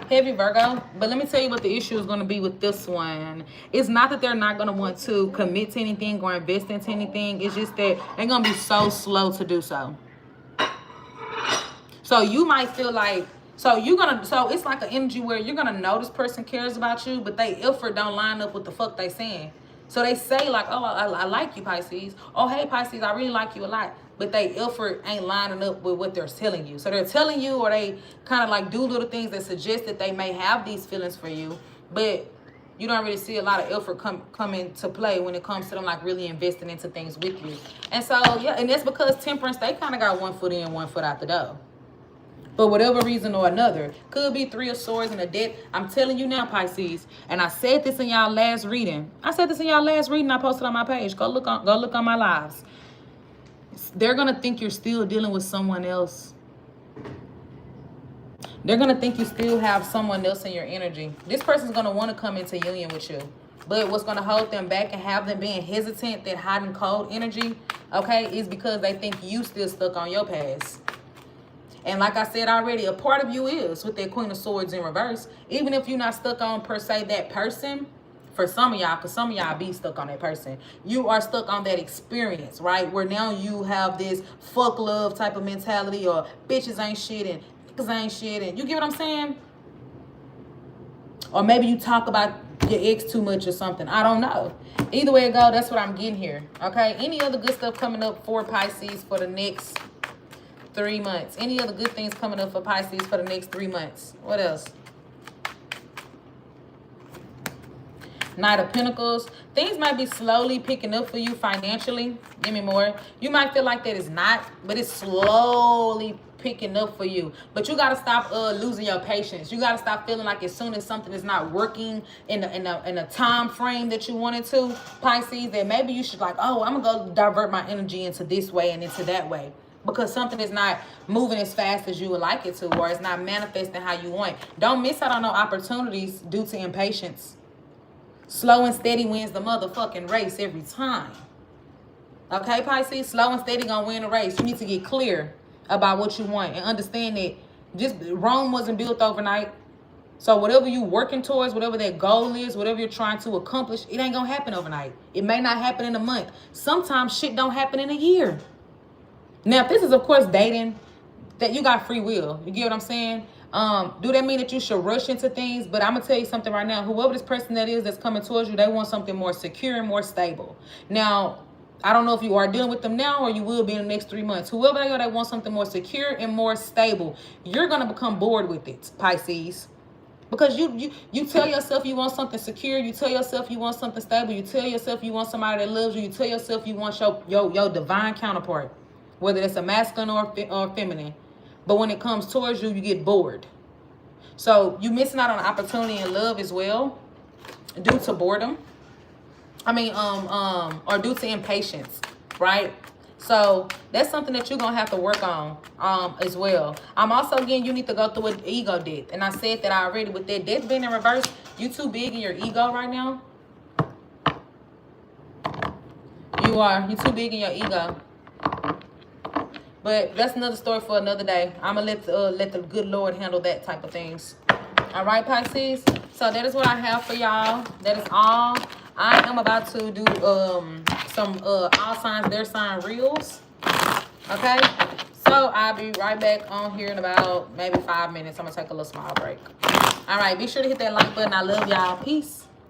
Heavy Virgo. But let me tell you what the issue is going to be with this one. It's not that they're not going to want to commit to anything or invest into anything. It's just that they're going to be so slow to do so. So you might feel like, so it's like an energy where you're going to know this person cares about you, but they effort don't line up with the fuck they saying. So they say like, oh, I like you, Pisces. Oh, hey, Pisces, I really like you a lot. But they effort ain't lining up with what they're telling you. So they're telling you, or they kind of like do little things that suggest that they may have these feelings for you. But you don't really see a lot of effort come into play when it comes to them like really investing into things with you. And so, yeah, and that's because Temperance, they kind of got one foot in, one foot out the door. For whatever reason or another. Could be Three of Swords and a Death. I'm telling you now, Pisces. And I said this in y'all last reading. I posted on my page. Go look on my lives. They're going to think you're still dealing with someone else. They're going to think you still have someone else in your energy. This person's going to want to come into union with you. But what's going to hold them back and have them being hesitant, that hot and cold energy, okay, is because they think you still stuck on your past. And like I said already, a part of you is with that Queen of Swords in reverse. Even if you're not stuck on, per se, that person, for some of y'all, because some of y'all be stuck on that person, you are stuck on that experience, right? Where now you have this fuck love type of mentality, or bitches ain't shit and niggas ain't shit, and you get what I'm saying? Or maybe you talk about your ex too much or something. I don't know. Either way it go, that's what I'm getting here, okay? Any other good stuff coming up for Pisces for the next 3 months? Any other good things coming up for Pisces for the next 3 months? What else? Knight of Pentacles. Things might be slowly picking up for you financially. Give me more. You might feel like that is not, but it's slowly picking up for you. But you got to stop losing your patience. You got to stop feeling like as soon as something is not working in a time frame that you wanted to, Pisces, that maybe you should like, oh, I'm going to go divert my energy into this way and into that way. Because something is not moving as fast as you would like it to, or it's not manifesting how you want. Don't miss out on no opportunities due to impatience. Slow and steady wins the motherfucking race every time. Okay, Pisces? Slow and steady gonna win the race. You need to get clear about what you want and understand that just Rome wasn't built overnight. So whatever you working towards, whatever that goal is, whatever you're trying to accomplish, it ain't gonna happen overnight. It may not happen in a month. Sometimes shit don't happen in a year. Now, if this is, of course, dating, that you got free will. You get what I'm saying? Do that mean that you should rush into things? But I'm going to tell you something right now. Whoever this person that is that's coming towards you, they want something more secure and more stable. Now, I don't know if you are dealing with them now or you will be in the next 3 months. Whoever they are, they want something more secure and more stable. You're going to become bored with it, Pisces. Because you tell yourself you want something secure. You tell yourself you want something stable. You tell yourself you want somebody that loves you. You tell yourself you want your divine counterpart. Whether it's a masculine or feminine. But when it comes towards you, you get bored. So you missing out on opportunity and love as well due to boredom. Or due to impatience, right? So that's something that you're going to have to work on as well. I'm also getting you need to go through an ego death. And I said that already with that death being in reverse. You too big in your ego right now. You too big in your ego. But that's another story for another day. I'm going to let the good Lord handle that type of things. All right, Pisces? So that is what I have for y'all. That is all. I am about to do some all signs, their sign reels. Okay? So I'll be right back on here in about maybe 5 minutes. I'm going to take a little small break. All right. Be sure to hit that like button. I love y'all. Peace.